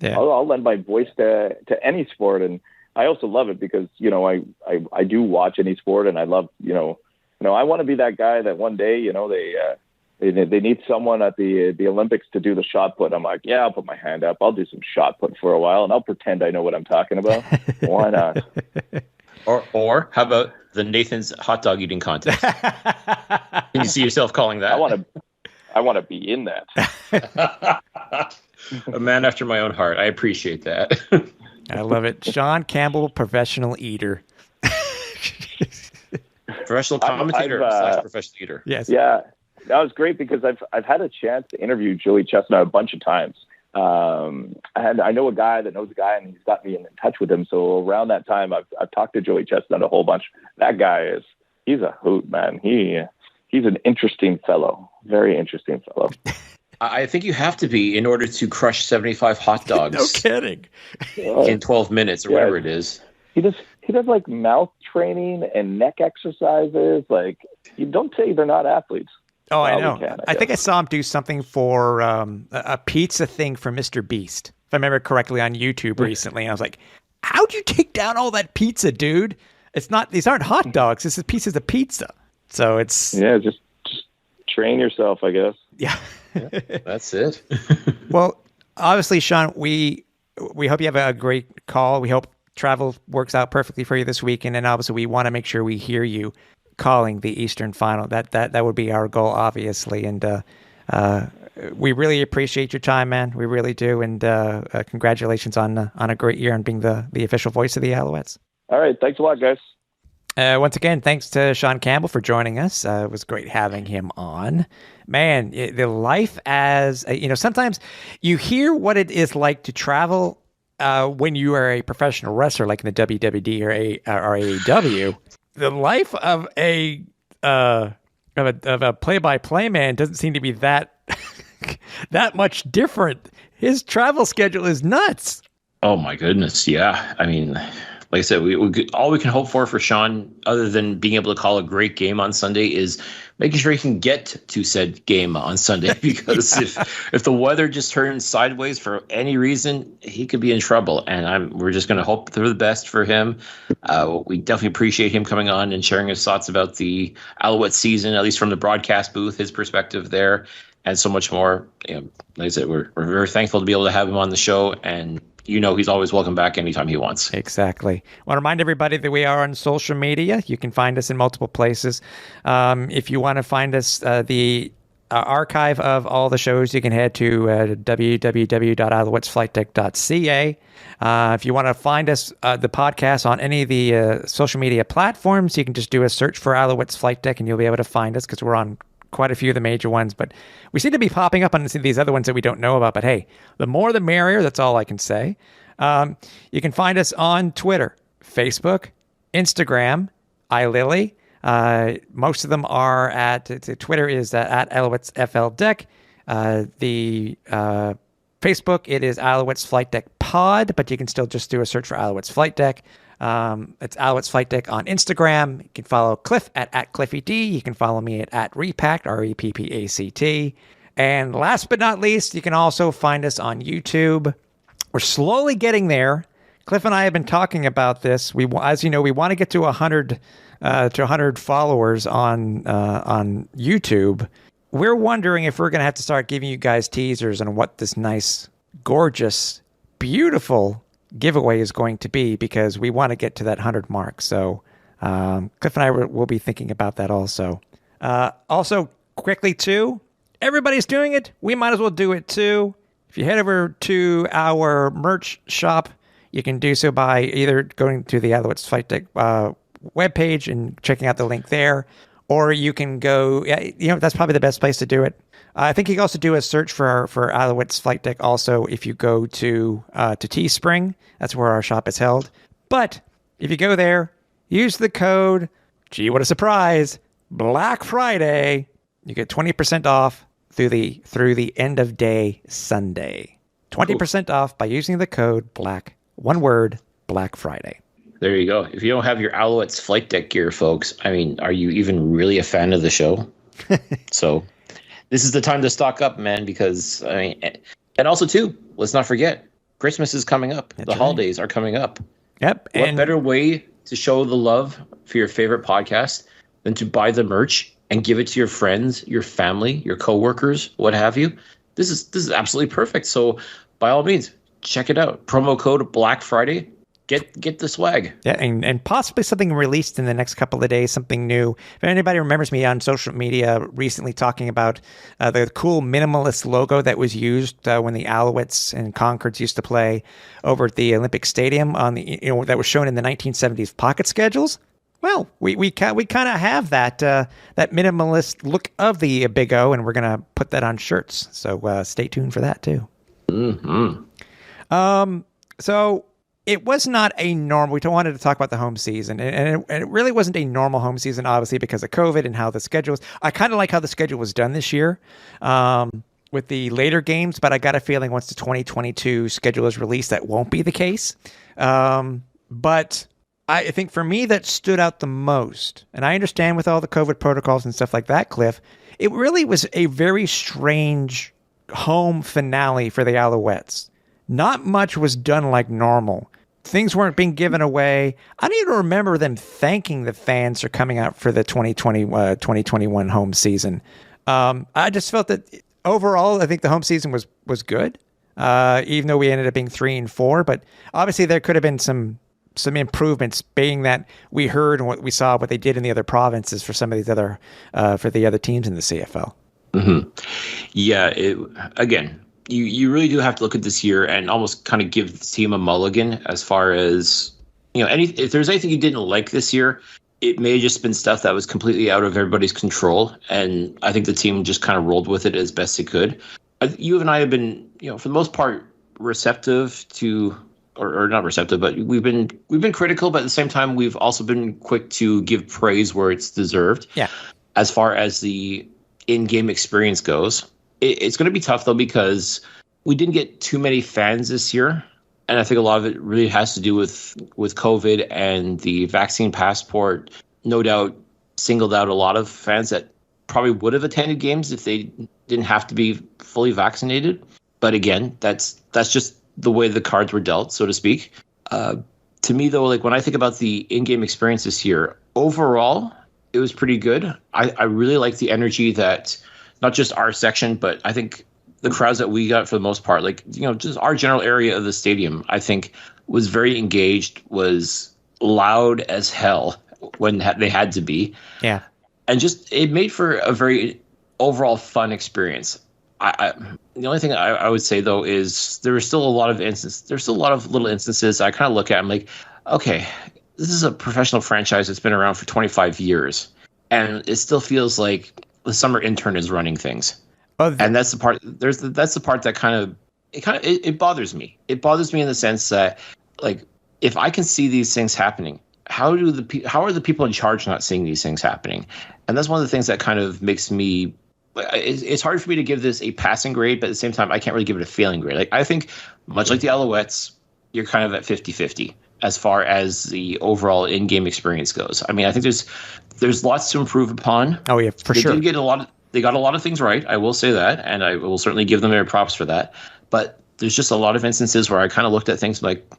I'll lend my voice to any sport. And I also love it because, I do watch any sport, and I love, I want to be that guy that one day, they need someone at the Olympics to do the shot put. I'm like, yeah, I'll put my hand up. I'll do some shot put for a while, and I'll pretend I know what I'm talking about. Why not? Or how about the Nathan's hot dog eating contest? Can you see yourself calling that? I want to be in that. A man after my own heart. I appreciate that. I love it. Sean Campbell, professional eater. Professional commentator / professional eater. Yes. Yeah, that was great because I've had a chance to interview Joey Chestnut a bunch of times. I know a guy that knows a guy, and he's got me in touch with him. So around that time, I've talked to Joey Chestnut a whole bunch. That guy he's a hoot, man. He's an interesting fellow, very interesting fellow. I think you have to be in order to crush 75 hot dogs. No kidding. In 12 minutes or whatever it is. He does like mouth training and neck exercises. Like, you don't say they're not athletes. Oh, I know. I think I saw him do something for a pizza thing for Mr. Beast, if I remember correctly, on YouTube recently. And I was like, how'd you take down all that pizza, dude? These aren't hot dogs. This is pieces of pizza. So it's... Yeah, just train yourself, I guess. Yeah. That's it. Well, obviously, Sean, we hope you have a great call. We hope travel works out perfectly for you this weekend, and obviously, we want to make sure we hear you calling the Eastern Final. That would be our goal, obviously, and we really appreciate your time, man. We really do, and congratulations on a great year and being the official voice of the Alouettes. All right, thanks a lot, guys. Once again, thanks to Sean Campbell for joining us. It was great having him on. Man, the life as, sometimes you hear what it is like to travel when you are a professional wrestler, like in the WWD or AEW. The life of a play-by-play man doesn't seem to be that much different. His travel schedule is nuts. Oh my goodness, yeah. I mean, like I said, all we can hope for Sean, other than being able to call a great game on Sunday, is making sure he can get to said game on Sunday. Because if the weather just turns sideways for any reason, he could be in trouble. And we're just going to hope for the best for him. We definitely appreciate him coming on and sharing his thoughts about the Alouette season, at least from the broadcast booth, his perspective there, and so much more. Like I said, we're very thankful to be able to have him on the show, and he's always welcome back anytime he wants. Exactly. I want to remind everybody that we are on social media. You can find us in multiple places. If you want to find us, the archive of all the shows, you can head to www.alouettesflightdeck.ca. If you want to find us, the podcast on any of the social media platforms, you can just do a search for Alouettes Flight Deck and you'll be able to find us because we're on quite a few of the major ones, but we seem to be popping up on these other ones that we don't know about. But hey, the more the merrier. That's all I can say. You can find us on Twitter, Facebook, Instagram, iLily. Most of them are at Twitter is at Alouettes Flightdeck. The Facebook, it is Alouettes Flightdeck Pod, but you can still just do a search for Alouettes Flightdeck. It's Alouettes Flightdeck on Instagram. You can follow Cliff at Cliffy D. You can follow me at Repact, REPPACT. And last but not least, you can also find us on YouTube. We're slowly getting there. Cliff and I have been talking about this. As you know, we want to get to 100 followers on YouTube. We're wondering if we're going to have to start giving you guys teasers on what this nice, gorgeous, beautiful giveaway is going to be, because we want to get to that 100 mark. So Cliff and I will be thinking about that also. Also, quickly too, everybody's doing it. We might as well do it too. If you head over to our merch shop, you can do so by either going to the Alouettes Flightdeck webpage and checking out the link there, or you can go, that's probably the best place to do it. I think you can also do a search for Alouettes Flightdeck also if you go to Teespring. That's where our shop is held. But if you go there, use the code, gee, what a surprise, Black Friday, you get 20% off through the end of day Sunday. 20% off by using the code BLACK, one word, Black Friday. There you go. If you don't have your Alouettes Flightdeck gear, folks, I mean, are you even really a fan of the show? So this is the time to stock up, man, because, I mean, and also, too, let's not forget, Christmas is coming up. The holidays are coming up. Yep. What better way to show the love for your favorite podcast than to buy the merch and give it to your friends, your family, your coworkers, what have you? This is absolutely perfect. So by all means, check it out. Promo code Black Friday. Get the swag. Yeah, and possibly something released in the next couple of days, something new. If anybody remembers me on social media recently talking about the cool minimalist logo that was used when the Alouettes and Concords used to play over at the Olympic Stadium on the that was shown in the 1970s pocket schedules. Well, we kind of have that minimalist look of the Big O, and we're gonna put that on shirts. So stay tuned for that too. Mm-hmm. So. It was not a normal. We wanted to talk about the home season, and it really wasn't a normal home season, obviously, because of COVID and how the schedule was. I kind of like how the schedule was done this year with the later games, but I got a feeling once the 2022 schedule is released, that won't be the case. But I think for me, that stood out the most, and I understand with all the COVID protocols and stuff like that, Cliff, it really was a very strange home finale for the Alouettes. Not much was done like normal. Things weren't being given away. I don't even remember them thanking the fans for coming out for the 2021 home season. I just felt that overall, I think the home season was good, even though we ended up being 3-4. But obviously, there could have been some improvements, being that we heard and what we saw, what they did in the other provinces for some of these other for the other teams in the CFL. Mm-hmm. Yeah. Again. You really do have to look at this year and almost kind of give the team a mulligan as far as, if there's anything you didn't like this year, it may have just been stuff that was completely out of everybody's control. And I think the team just kind of rolled with it as best it could. You and I have been, for the most part, receptive to, or not receptive, but we've been critical, but at the same time, we've also been quick to give praise where it's deserved. Yeah. As far as the in-game experience goes. It's going to be tough, though, because we didn't get too many fans this year. And I think a lot of it really has to do with COVID and the vaccine passport. No doubt singled out a lot of fans that probably would have attended games if they didn't have to be fully vaccinated. But again, that's just the way the cards were dealt, so to speak. To me, though, like when I think about the in-game experience this year, overall, it was pretty good. I really like the energy that not just our section, but I think the crowds that we got for the most part, just our general area of the stadium, I think was very engaged, was loud as hell when they had to be. Yeah. And just, it made for a very overall fun experience. The only thing I would say, though, is there's still a lot of little instances I kind of look at, I'm like, okay, this is a professional franchise that's been around for 25 years. And it still feels like the summer intern is running things. And that's the part. That's the part that it bothers me. It bothers me in the sense that, like, if I can see these things happening, how are the people in charge not seeing these things happening? And that's one of the things that kind of makes me. It's hard for me to give this a passing grade, but at the same time, I can't really give it a failing grade. Like, I think, much like the Alouettes, you're kind of at 50-50 as far as the overall in-game experience goes. I mean, I think there's lots to improve upon. Oh yeah, for sure. They got a lot of things right. I will say that, and I will certainly give them their props for that. But there's just a lot of instances where I kind of looked at things like,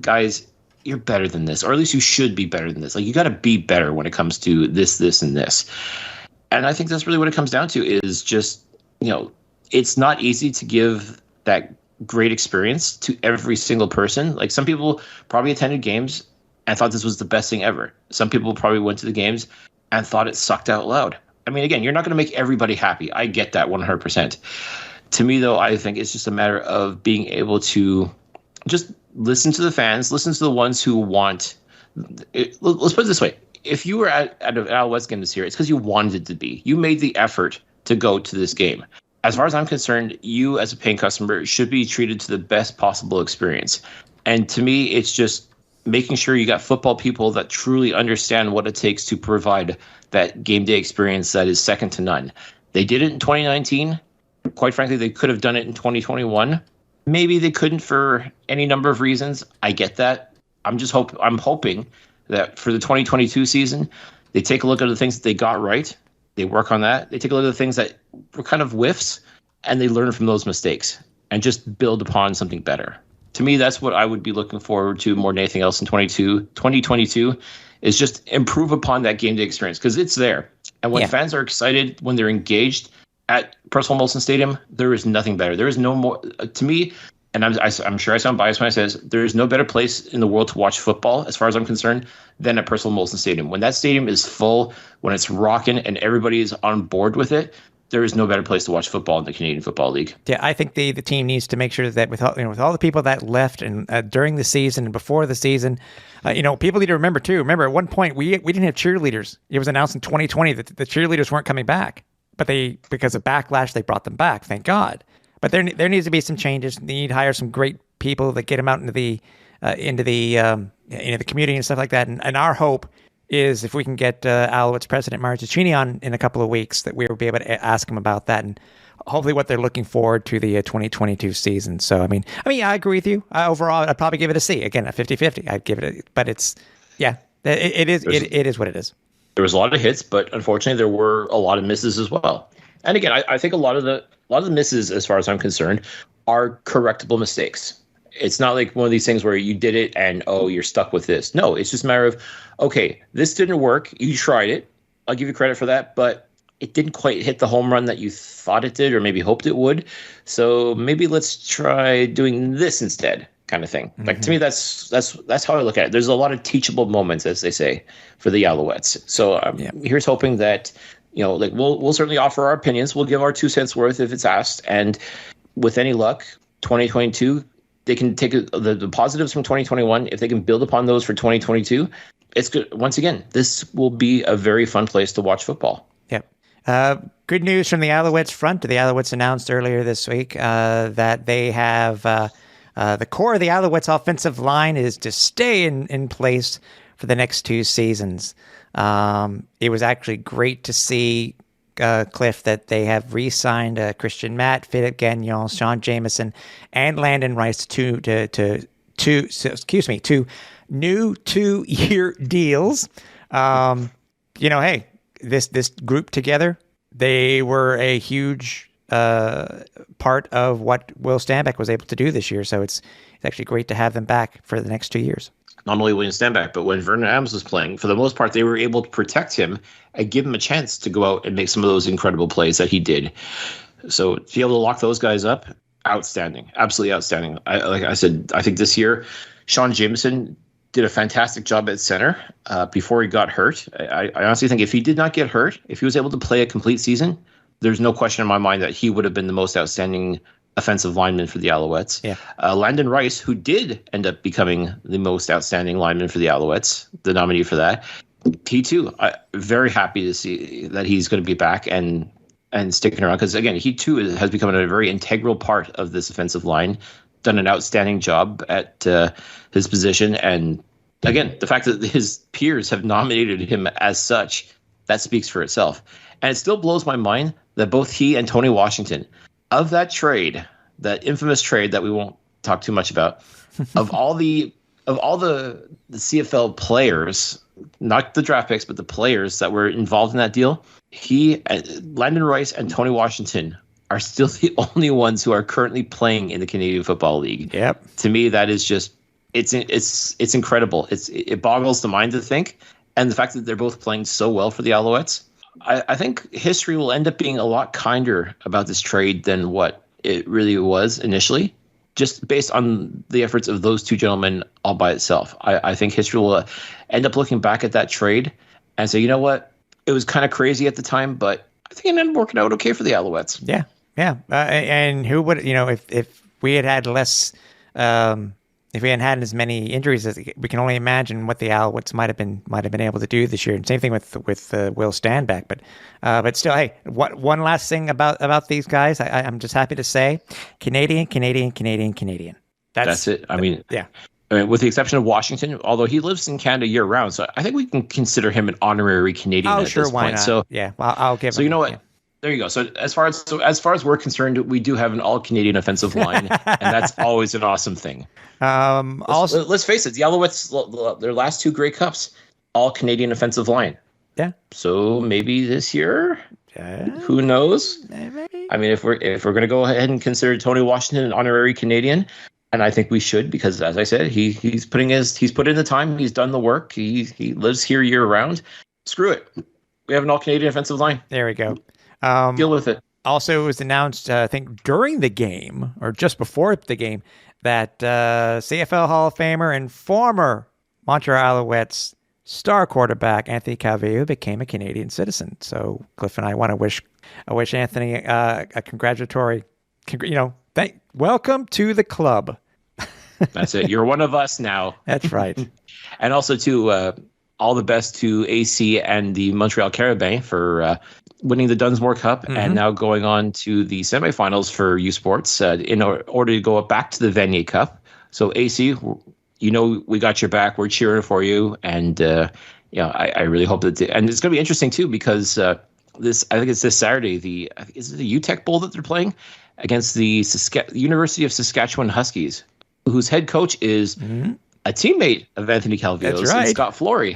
guys, you're better than this, or at least you should be better than this. Like, you got to be better when it comes to this, and this. And I think that's really what it comes down to is just, it's not easy to give that great experience to every single person. Like, some people probably attended games and thought this was the best thing ever. Some people probably went to the games and thought it sucked out loud. I mean, again, you're not going to make everybody happy. I get that 100%. To me, though, I think it's just a matter of being able to just listen to the fans, listen to the ones who want it. Let's put it this way. If you were at an Alouettes game this year, it's because you wanted to be. You made the effort to go to this game. As far as I'm concerned, you as a paying customer should be treated to the best possible experience. And to me, it's just making sure you got football people that truly understand what it takes to provide that game day experience that is second to none. They did it in 2019. Quite frankly, they could have done it in 2021. Maybe they couldn't for any number of reasons. I get that. I'm hoping that for the 2022 season, they take a look at the things that they got right. They work on that. They take a look at the things that were kind of whiffs, and they learn from those mistakes and just build upon something better. To me, that's what I would be looking forward to more than anything else in 2022 is just improve upon that game day experience, because it's there. And when fans are excited, when they're engaged at Percival Molson Stadium, there is nothing better. There is no more, to me, and I'm sure I sound biased when I say this, there is no better place in the world to watch football, as far as I'm concerned, than at Percival Molson Stadium. When that stadium is full, when it's rocking and everybody is on board with it, there is no better place to watch football in the Canadian Football League. Yeah, I think the team needs to make sure that with all the people that left and during the season and before the season, people need to remember too. Remember, at one point we didn't have cheerleaders. It was announced in 2020 that the cheerleaders weren't coming back, but because of backlash, they brought them back. Thank God. But there needs to be some changes. They need to hire some great people that get them out into the community and stuff like that. And our hope is if we can get Alouettes President Marzacchini on in a couple of weeks, that we will be able to ask him about that and hopefully what they're looking forward to the 2022 season. So, I mean, I agree with you. Overall, I'd probably give it a C. Again, a 50-50. I'd give it but it's, it is what it is. There was a lot of hits, but unfortunately there were a lot of misses as well. And again, I think a lot of the misses, as far as I'm concerned, are correctable mistakes. It's not like one of these things where you did it and, you're stuck with this. No, it's just a matter of, okay, this didn't work. You tried it. I'll give you credit for that, but it didn't quite hit the home run that you thought it did or maybe hoped it would. So maybe let's try doing this instead, kind of thing. Mm-hmm. Like, to me, that's how I look at it. There's a lot of teachable moments, as they say, for the Alouettes. So here's hoping that, we'll certainly offer our opinions. We'll give our 2 cents worth if it's asked. And with any luck, 2022, they can take the positives from 2021. If they can build upon those for 2022, it's good. Once again, this will be a very fun place to watch football. Yep. Good news from the Alouettes front. The Alouettes announced earlier this week that they have the core of the Alouettes offensive line is to stay in place for the next 2 seasons. It was actually great to see, Cliff, that they have re-signed Christian Matt, Philip Gagnon, Sean Jameson, and Landon Rice to new 2-year deals. Hey, this group together, they were a huge part of what Will Stanback was able to do this year. So it's actually great to have them back for the next 2 years. Not only William Stanback, but when Vernon Adams was playing, for the most part, they were able to protect him and give him a chance to go out and make some of those incredible plays that he did. So to be able to lock those guys up, outstanding, absolutely outstanding. Like I said, I think this year, Sean Jameson did a fantastic job at center before he got hurt. I honestly think if he did not get hurt, if he was able to play a complete season, there's no question in my mind that he would have been the most outstanding offensive lineman for the Alouettes. Yeah. Landon Rice, who did end up becoming the most outstanding lineman for the Alouettes, the nominee for that, he too, very happy to see that he's going to be back and sticking around, because again, he too has become a very integral part of this offensive line. Done an outstanding job at his position, and again, the fact that his peers have nominated him as such, that speaks for itself. And it still blows my mind that both he and Tony Washington, of that trade, that infamous trade that we won't talk too much about, of all the CFL players, not the draft picks, but the players that were involved in that deal, Landon Rice and Tony Washington are still the only ones who are currently playing in the Canadian Football League. Yep. To me, that is just it's incredible. It boggles the mind to think, and the fact that they're both playing so well for the Alouettes. I think history will end up being a lot kinder about this trade than what it really was initially, just based on the efforts of those two gentlemen all by itself. I think history will end up looking back at that trade and say, you know what, it was kind of crazy at the time, but I think it ended up working out okay for the Alouettes. Yeah. And who would, if we had less, if we hadn't had as many injuries, as we can only imagine what the Alouettes might have been able to do this year. And same thing with Will Standback. But still, hey, one last thing about these guys, I'm just happy to say, Canadian. That's it. I mean, with the exception of Washington, although he lives in Canada year round, so I think we can consider him an honorary Canadian at this why point. Not? So yeah, well, I'll give. So him, you know what? Yeah. There you go. So as far as we're concerned, we do have an all Canadian offensive line, and that's always an awesome thing. Also, let's face it, the Alouettes, their last two Grey Cups, all Canadian offensive line. Yeah. So maybe this year, who knows? Maybe. I mean, if we're going to go ahead and consider Tony Washington an honorary Canadian, and I think we should, because as I said, he's put in the time, he's done the work, he lives here year round. Screw it, we have an all Canadian offensive line. There we go. Deal with it. Also, it was announced, I think, during the game or just before the game, that CFL Hall of Famer and former Montreal Alouettes star quarterback Anthony Calvillo became a Canadian citizen. So, Cliff and I want to wish Anthony a congratulatory, welcome to the club. That's it. You're one of us now. That's right. And also to all the best to AC and the Montreal Carabins for winning the Dunsmore Cup and now going on to the semifinals for U Sports in order to go back to the Vanier Cup. So AC, we got your back. We're cheering for you, and I really hope that. And it's going to be interesting too, because I think it's this Saturday. Is it the Utec Bowl that they're playing against the University of Saskatchewan Huskies, whose head coach is a teammate of Anthony Calvillo's, and Scott Flory.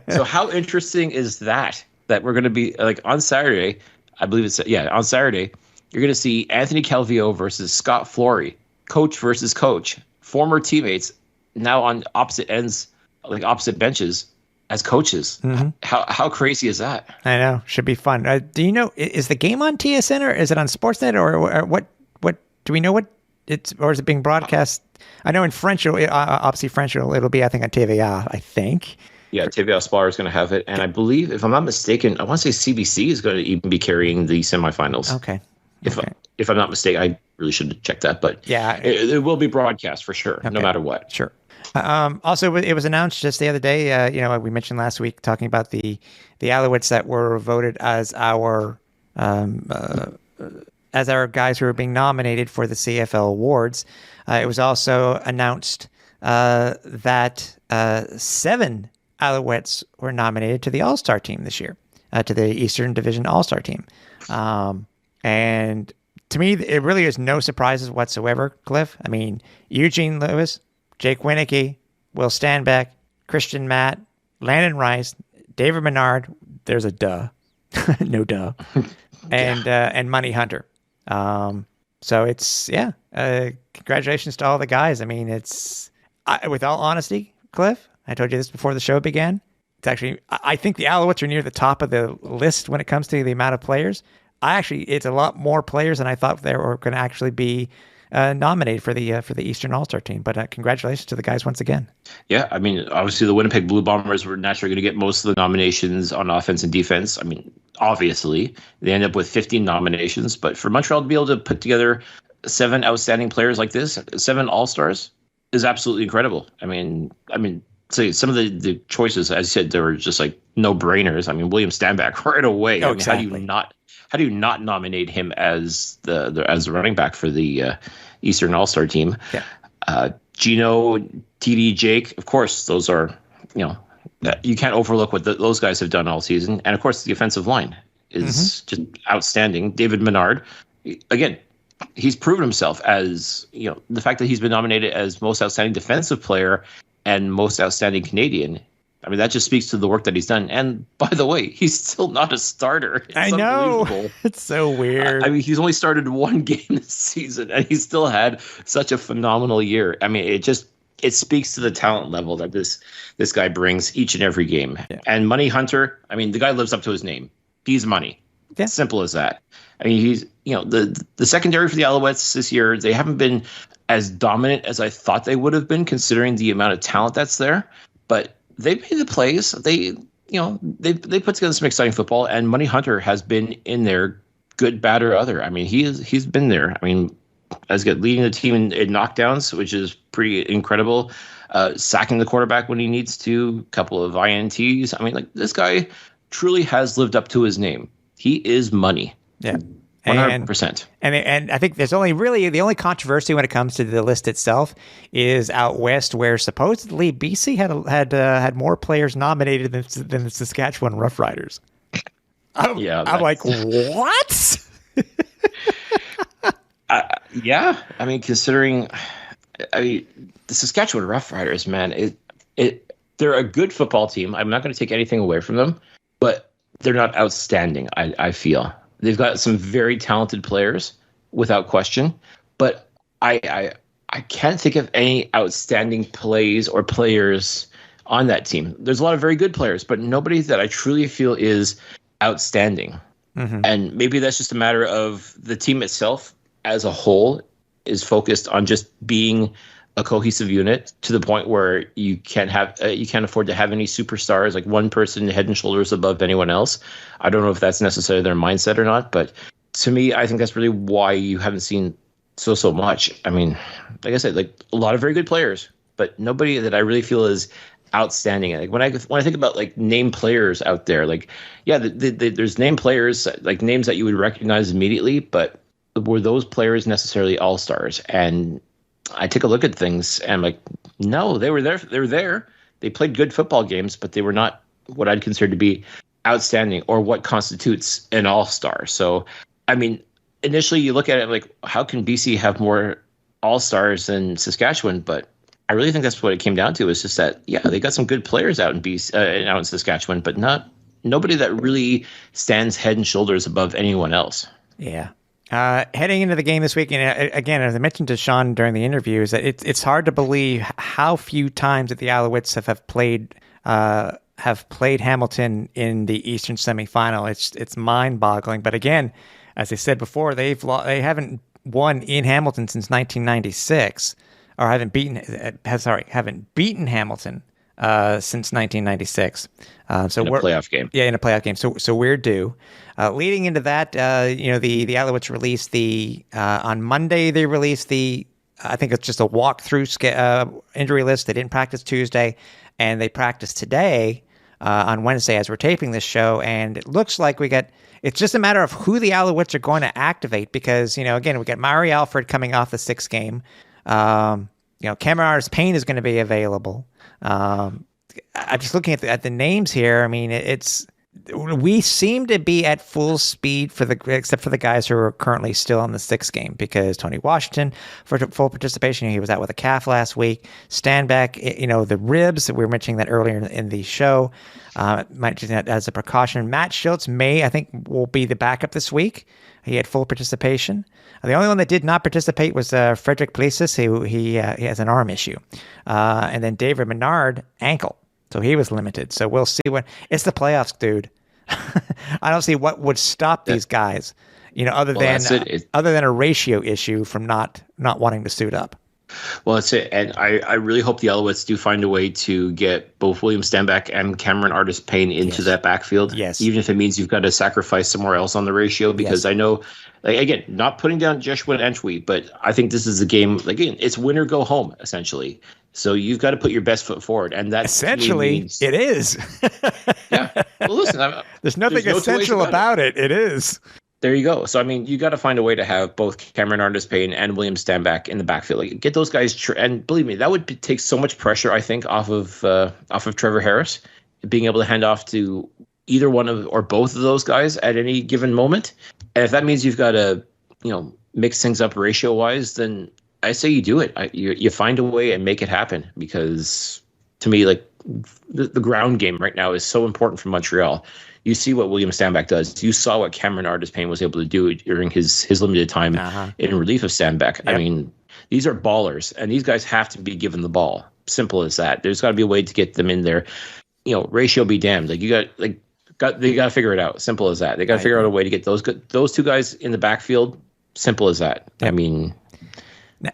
So how interesting is that? That we're going to be like on Saturday, I believe on Saturday, you're going to see Anthony Calvillo versus Scott Flory, coach versus coach, former teammates, now on opposite ends, like opposite benches as coaches. How crazy is that? I know, should be fun. Do you know, is the game on TSN or is it on Sportsnet or what do we know what it's, or is it being broadcast? I know in French, obviously French, it'll be, I think, on TVA, I think. Yeah, TVA Spar is going to have it. And I believe, if I'm not mistaken, I want to say CBC is going to even be carrying the semifinals. Okay. If I'm not mistaken, I really should have checked that. But yeah, it will be broadcast for sure, no matter what. Sure. Also, it was announced just the other day, we mentioned last week talking about the Alouettes that were voted as our guys who are being nominated for the CFL awards. It was also announced that 7 Alouettes were nominated to the All-Star team this year, to the Eastern Division All-Star team. And to me, it really is no surprises whatsoever, Cliff. I mean, Eugene Lewis, Jake Winicky, Will Standback, Christian Matt, Landon Rice, David Menard. There's a duh. No duh. And Money Hunter. So it's, congratulations to all the guys. I mean, with all honesty, Cliff, I told you this before the show began. It's actually, I think the Alouettes are near the top of the list when it comes to the amount of players. It's a lot more players than I thought they were going to actually be nominated for the Eastern All-Star team. But congratulations to the guys once again. Yeah, I mean, obviously the Winnipeg Blue Bombers were naturally going to get most of the nominations on offense and defense. I mean, obviously they end up with 15 nominations, but for Montreal to be able to put together 7 outstanding players like this, 7 All-Stars, is absolutely incredible. I mean, so some of the choices, as you said, they were just like no brainers. I mean, William Stanback right away. Oh, I mean, exactly. how do you not nominate him as the running back for the Eastern All-Star team? Yeah. Gino, TD, Jake, of course, those are, you can't overlook what those guys have done all season. And of course, the offensive line is just outstanding. David Menard, again, he's proven himself as, the fact that he's been nominated as most outstanding defensive player and most outstanding Canadian. I mean, that just speaks to the work that he's done. And by the way, he's still not a starter. I know. It's so weird. I mean, he's only started one game this season, and he's still had such a phenomenal year. I mean, it speaks to the talent level that this guy brings each and every game. Yeah. And Money Hunter, I mean, the guy lives up to his name. He's money. Yeah. Simple as that. I mean, he's, the secondary for the Alouettes this year, they haven't been as dominant as I thought they would have been, considering the amount of talent that's there. But they made the plays. They put together some exciting football, and Money Hunter has been in there, good, bad, or other. I mean, he's been there. I mean, as good leading the team in knockdowns, which is pretty incredible. Sacking the quarterback when he needs to. Couple of INTs. I mean, like, this guy truly has lived up to his name. He is money. Yeah. 100%. And I think there's the only controversy when it comes to the list itself is out west, where supposedly BC had more players nominated than the Saskatchewan Roughriders. I'm like, what? Yeah. I mean, considering, the Saskatchewan Roughriders, man, they're a good football team. I'm not going to take anything away from them, but they're not outstanding. I feel. They've got some very talented players, without question, but I can't think of any outstanding plays or players on that team. There's a lot of very good players, but nobody that I truly feel is outstanding. Mm-hmm. And maybe that's just a matter of the team itself as a whole is focused on just being a cohesive unit to the point where you can't afford to have any superstars, like one person head and shoulders above anyone else. I don't know if that's necessarily their mindset or not, but to me, I think that's really why you haven't seen so much. I mean, like I said, like a lot of very good players, but nobody that I really feel is outstanding. Like when I think about like name players out there, like, yeah, there's name players, like names that you would recognize immediately, but were those players necessarily all-stars? And I take a look at things and I'm like, no, they were there. They were there. They played good football games, but they were not what I'd consider to be outstanding or what constitutes an all-star. So, I mean, initially you look at it like, how can BC have more all-stars than Saskatchewan? But I really think that's what it came down to, is just that, yeah, they got some good players out in BC, out in Saskatchewan, but nobody that really stands head and shoulders above anyone else. Yeah. Heading into the game this week, and again, as I mentioned to Sean during the interview, is that it's hard to believe how few times that the Alouettes have played Hamilton in the Eastern semifinal. It's mind-boggling. But again, as I said before, they haven't won in Hamilton since 1996, or haven't beaten Hamilton since 1996. In a playoff game. Yeah, in a playoff game. So we're due. Leading into that, the Alouettes released on Monday, they released I think it's just a walkthrough injury list. They didn't practice Tuesday, and they practiced today on Wednesday as we're taping this show. And it looks like it's just a matter of who the Alouettes are going to activate, because, again, we got Mari Alfred coming off the 6th game. Cameron Payne is going to be available. I'm just looking at the names here. I mean, we seem to be at full speed except for the guys who are currently still on the 6th game, because Tony Washington, for full participation, he was out with a calf last week. Stanback, the ribs, we were mentioning that earlier in the show, might do that as a precaution. Matt Schultz will be the backup this week. He had full participation. The only one that did not participate was Frederick Plessis, who he has an arm issue. And then David Menard, ankle. So he was limited. So we'll see it's the playoffs, dude. I don't see what would stop these guys, other than a ratio issue from not wanting to suit up. Well, that's it. And I really hope the Alouettes do find a way to get both William Stanback and Cameron Artis-Payne into that backfield. Yes. Even if it means you've got to sacrifice somewhere else on the ratio, because I know, again, not putting down Joshua Entwistle, but I think this is a game, again, it's win or go home, essentially. So you've got to put your best foot forward, and that essentially it is. Yeah. Well, listen, there's nothing essential about it. It is. There you go. So I mean, you got to find a way to have both Cameron Artis-Payne and William Stanback in the backfield. Like, get those guys, and believe me, that would take so much pressure, I think, off of Trevor Harris, being able to hand off to either one of or both of those guys at any given moment. And if that means you've got to, mix things up ratio wise, then I say you do it. You find a way and make it happen, because to me, like, the ground game right now is so important for Montreal. You see what William Stanback does. You saw what Cameron Artis-Payne was able to do during his limited time in relief of Stanback. Yep. I mean, these are ballers, and these guys have to be given the ball. Simple as that. There's got to be a way to get them in there. Ratio be damned. Like, they got to figure it out. Simple as that. They got to figure out a way to get those two guys in the backfield. Simple as that. Yep. I mean,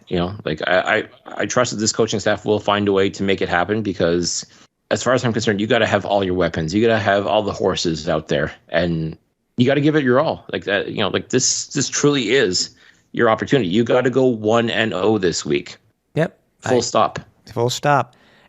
I trust that this coaching staff will find a way to make it happen, because as far as I'm concerned, you got to have all your weapons. You got to have all the horses out there, and you got to give it your all. Like that, this truly is your opportunity. You got to go 1-0 this week. Yep. Full stop.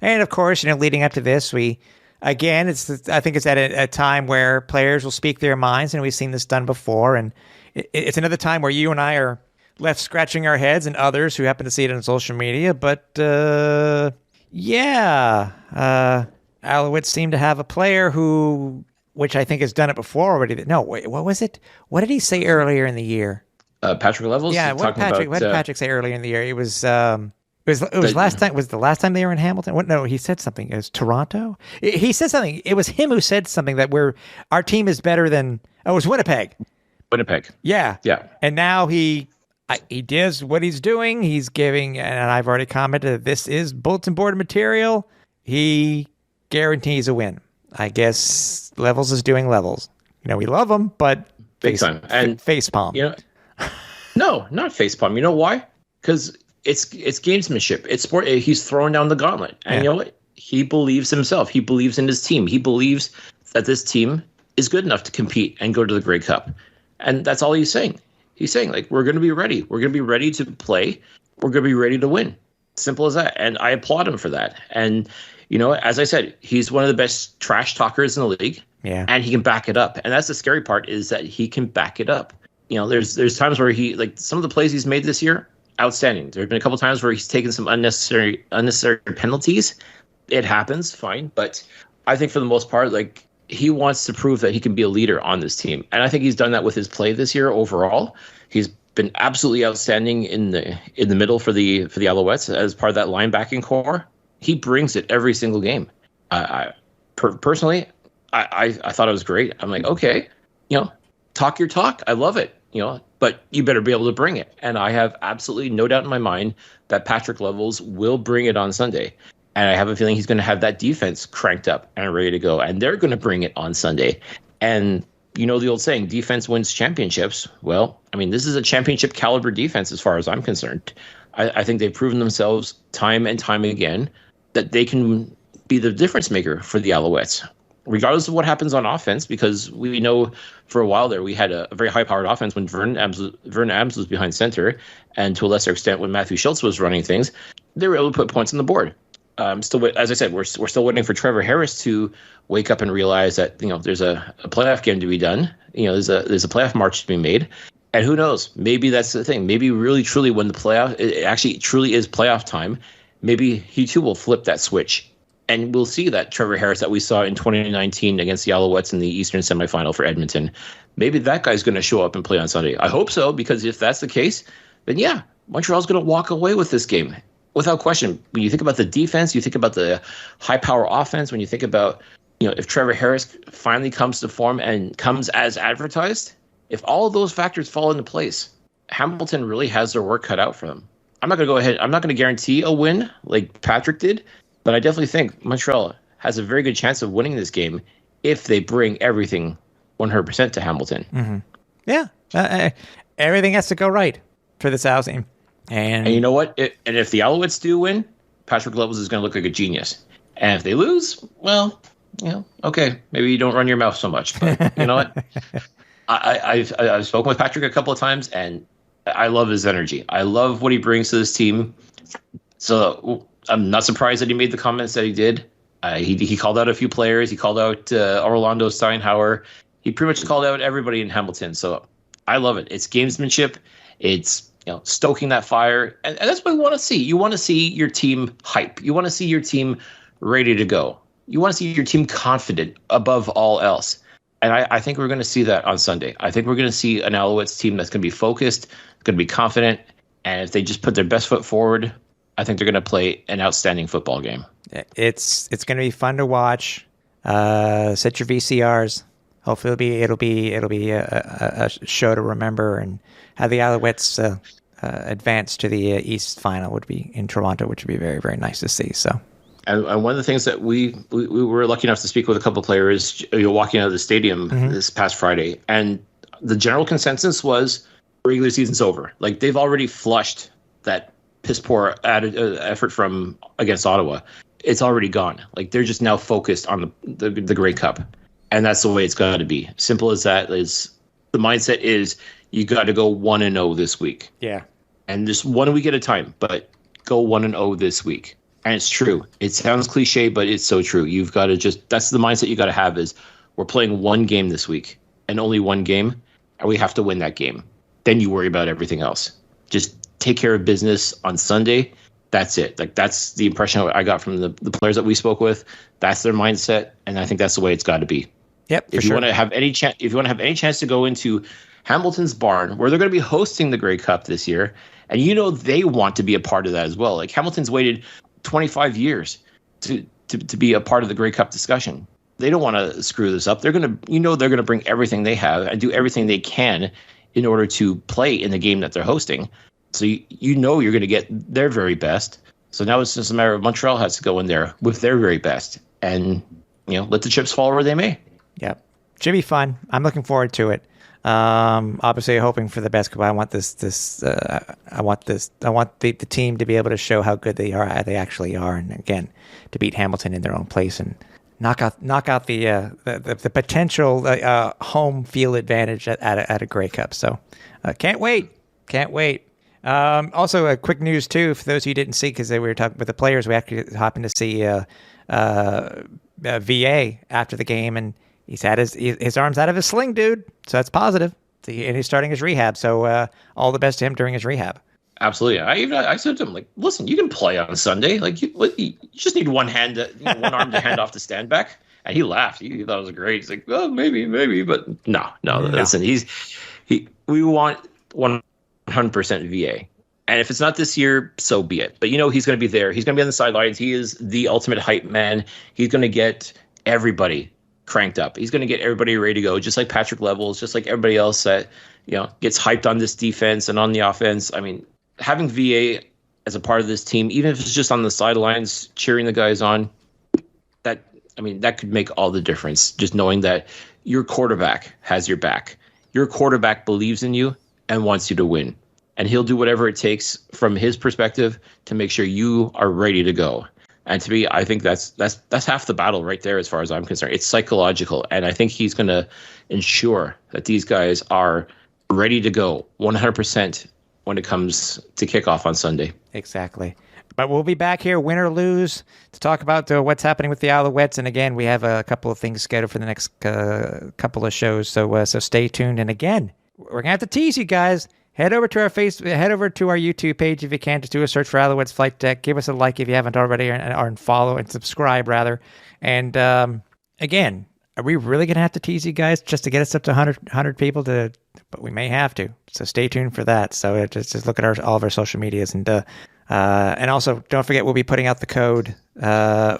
And of course, leading up to this, I think it's at a time where players will speak their minds, and we've seen this done before. And it's another time where you and I are left scratching our heads, and others who happen to see it on social media. But Alouettes seem to have a player which I think has done it before already. No, wait, what was it? What did he say earlier in the year? Patrick Levels? Yeah, what did Patrick say earlier in the year? It was last time. Was the last time they were in Hamilton? What? No, he said something. It was Toronto. He said something. It was him who said something that our team is better than. Oh, it was Winnipeg. Yeah. And now he does what he's doing. He's giving, and I've already commented that this is bulletin board material. He guarantees a win. I guess Levels is doing Levels. We love him, but big time and facepalm. No, not facepalm. You know why? Because it's gamesmanship. It's sport. He's throwing down the gauntlet, and you know what? He believes himself. He believes in his team. He believes that this team is good enough to compete and go to the Grey Cup, and that's all he's saying. He's saying, like, we're going to be ready. We're going to be ready to play. We're going to be ready to win. Simple as that. And I applaud him for that. And, as I said, he's one of the best trash talkers in the league. Yeah. And he can back it up. And that's the scary part, is that he can back it up. There's times where he, like, some of the plays he's made this year, outstanding. There have been a couple times where he's taken some unnecessary penalties. It happens, fine. But I think for the most part, like, he wants to prove that he can be a leader on this team. And I think he's done that with his play this year overall. He's been absolutely outstanding in the middle for the Alouettes as part of that linebacking core. He brings it every single game. Personally, I thought it was great. I'm like, okay, talk your talk. I love it, but you better be able to bring it. And I have absolutely no doubt in my mind that Patrick Levels will bring it on Sunday. And I have a feeling he's going to have that defense cranked up and ready to go. And they're going to bring it on Sunday. And the old saying, defense wins championships. Well, I mean, this is a championship caliber defense as far as I'm concerned. I think they've proven themselves time and time again that they can be the difference maker for the Alouettes, regardless of what happens on offense, because we know for a while there we had a very high-powered offense when Vern Adams was behind center, and to a lesser extent when Matthew Schultz was running things. They were able to put points on the board. Still, as I said, we're still waiting for Trevor Harris to wake up and realize that there's a playoff game to be done. There's a playoff march to be made, and who knows? Maybe that's the thing. Maybe really truly when it actually truly is playoff time, maybe he too will flip that switch, and we'll see that Trevor Harris that we saw in 2019 against the Alouettes in the Eastern semifinal for Edmonton. Maybe that guy's going to show up and play on Sunday. I hope so, because if that's the case, then yeah, Montreal's going to walk away with this game. Without question. When you think about the defense, you think about the high-power offense, when you think about, if Trevor Harris finally comes to form and comes as advertised, if all of those factors fall into place, Hamilton really has their work cut out for them. I'm not going to guarantee a win like Patrick did, but I definitely think Montreal has a very good chance of winning this game if they bring everything 100% to Hamilton. Mm-hmm. Yeah. Everything has to go right for this housing. And you know what? And if the Alouettes do win, Patrick Levels is going to look like a genius. And if they lose, well, okay, maybe you don't run your mouth so much. But you know what? I've spoken with Patrick a couple of times, and I love his energy. I love what he brings to this team. So I'm not surprised that he made the comments that he did. He called out a few players. He called out Orlando Steinhauer. He pretty much called out everybody in Hamilton. So I love it. It's gamesmanship. It's stoking that fire, and that's what we want to see. You want to see your team hype. You want to see your team ready to go. You want to see your team confident above all else. And I think we're going to see that on Sunday. I think we're going to see an Alouettes team that's going to be focused, going to be confident, and if they just put their best foot forward, I think they're going to play an outstanding football game. It's going to be fun to watch. Set your VCRs. Hopefully it'll be a show to remember, and how the Alouettes advance to the East final would be in Toronto, which would be very, very nice to see. So, and one of the things that we were lucky enough to speak with a couple of players, walking out of the stadium this past Friday, and the general consensus was regular season's over. Like, they've already flushed that piss poor effort from against Ottawa. It's already gone. Like, they're just now focused on the Grey Cup. And that's the way it's got to be. Simple as that. Is the mindset is you got to go 1-0 this week. Yeah. And just 1 week at a time, but go 1-0 this week. And it's true. It sounds cliche, but it's so true. You've got to that's the mindset you got to have is we're playing one game this week and only one game, and we have to win that game. Then you worry about everything else. Just take care of business on Sunday. That's it. Like, that's the impression I got from the players that we spoke with. That's their mindset, and I think that's the way it's got to be. Yep. If you want to have any chance to go into Hamilton's barn, where they're going to be hosting the Grey Cup this year, and they want to be a part of that as well. Like, Hamilton's waited 25 years to be a part of the Grey Cup discussion. They don't want to screw this up. They're going to they're going to bring everything they have and do everything they can in order to play in the game that they're hosting. So you're going to get their very best. So now it's just a matter of Montreal has to go in there with their very best and let the chips fall where they may. Yeah, should be fun. I'm looking forward to it. Obviously hoping for the best, because I want the team to be able to show how good they actually are, and again to beat Hamilton in their own place and knock out the potential home field advantage at a Grey Cup. So can't wait. Also, quick news too for those of you who didn't see, because we were talking with the players. We actually happened to see VA after the game, and he's had his arms out of his sling, dude. So that's positive. And he's starting his rehab. So all the best to him during his rehab. Absolutely. I said to him, like, listen, you can play on Sunday. Like, you just need one arm to hand off the stand back. And he laughed. He thought it was great. He's like, well, maybe, but no. Listen, we want 100% VA. And if it's not this year, so be it. But he's going to be there. He's going to be on the sidelines. He is the ultimate hype man. He's going to get everybody cranked up. He's going to get everybody ready to go, just like Patrick Levels, just like everybody else that gets hyped on this defense and on the offense. I mean, having VA as a part of this team, even if it's just on the sidelines cheering the guys on, that could make all the difference. Just knowing that your quarterback has your back. Your quarterback believes in you and wants you to win. And he'll do whatever it takes from his perspective to make sure you are ready to go. And to me, I think that's half the battle right there as far as I'm concerned. It's psychological. And I think he's going to ensure that these guys are ready to go 100% when it comes to kickoff on Sunday. Exactly. But we'll be back here, win or lose, to talk about what's happening with the Alouettes. And again, we have a couple of things scheduled for the next couple of shows. So stay tuned. And again, we're going to have to tease you guys. Head over to our YouTube page if you can. Just do a search for Alouettes Flightdeck. Give us a like if you haven't already, or follow and subscribe rather. And again, are we really going to have to tease you guys just to get us up to 100 people? But we may have to. So stay tuned for that. So just look at all of our social medias, and also don't forget we'll be putting out the code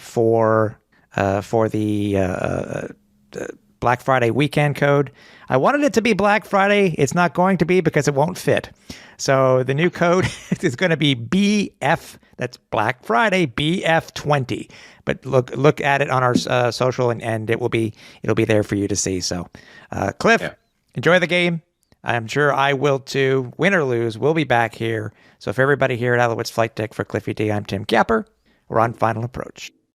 for the Black Friday weekend code. I wanted it to be Black Friday. It's not going to be because it won't fit. So the new code is going to be BF. That's Black Friday BF20. But look at it on our social, and it'll be there for you to see. So, Cliff, Enjoy the game. I'm sure I will too. Win or lose, we'll be back here. So for everybody here at Alouettes Flightdeck, for Cliffy D, I'm Tim Capper. We're on Final Approach.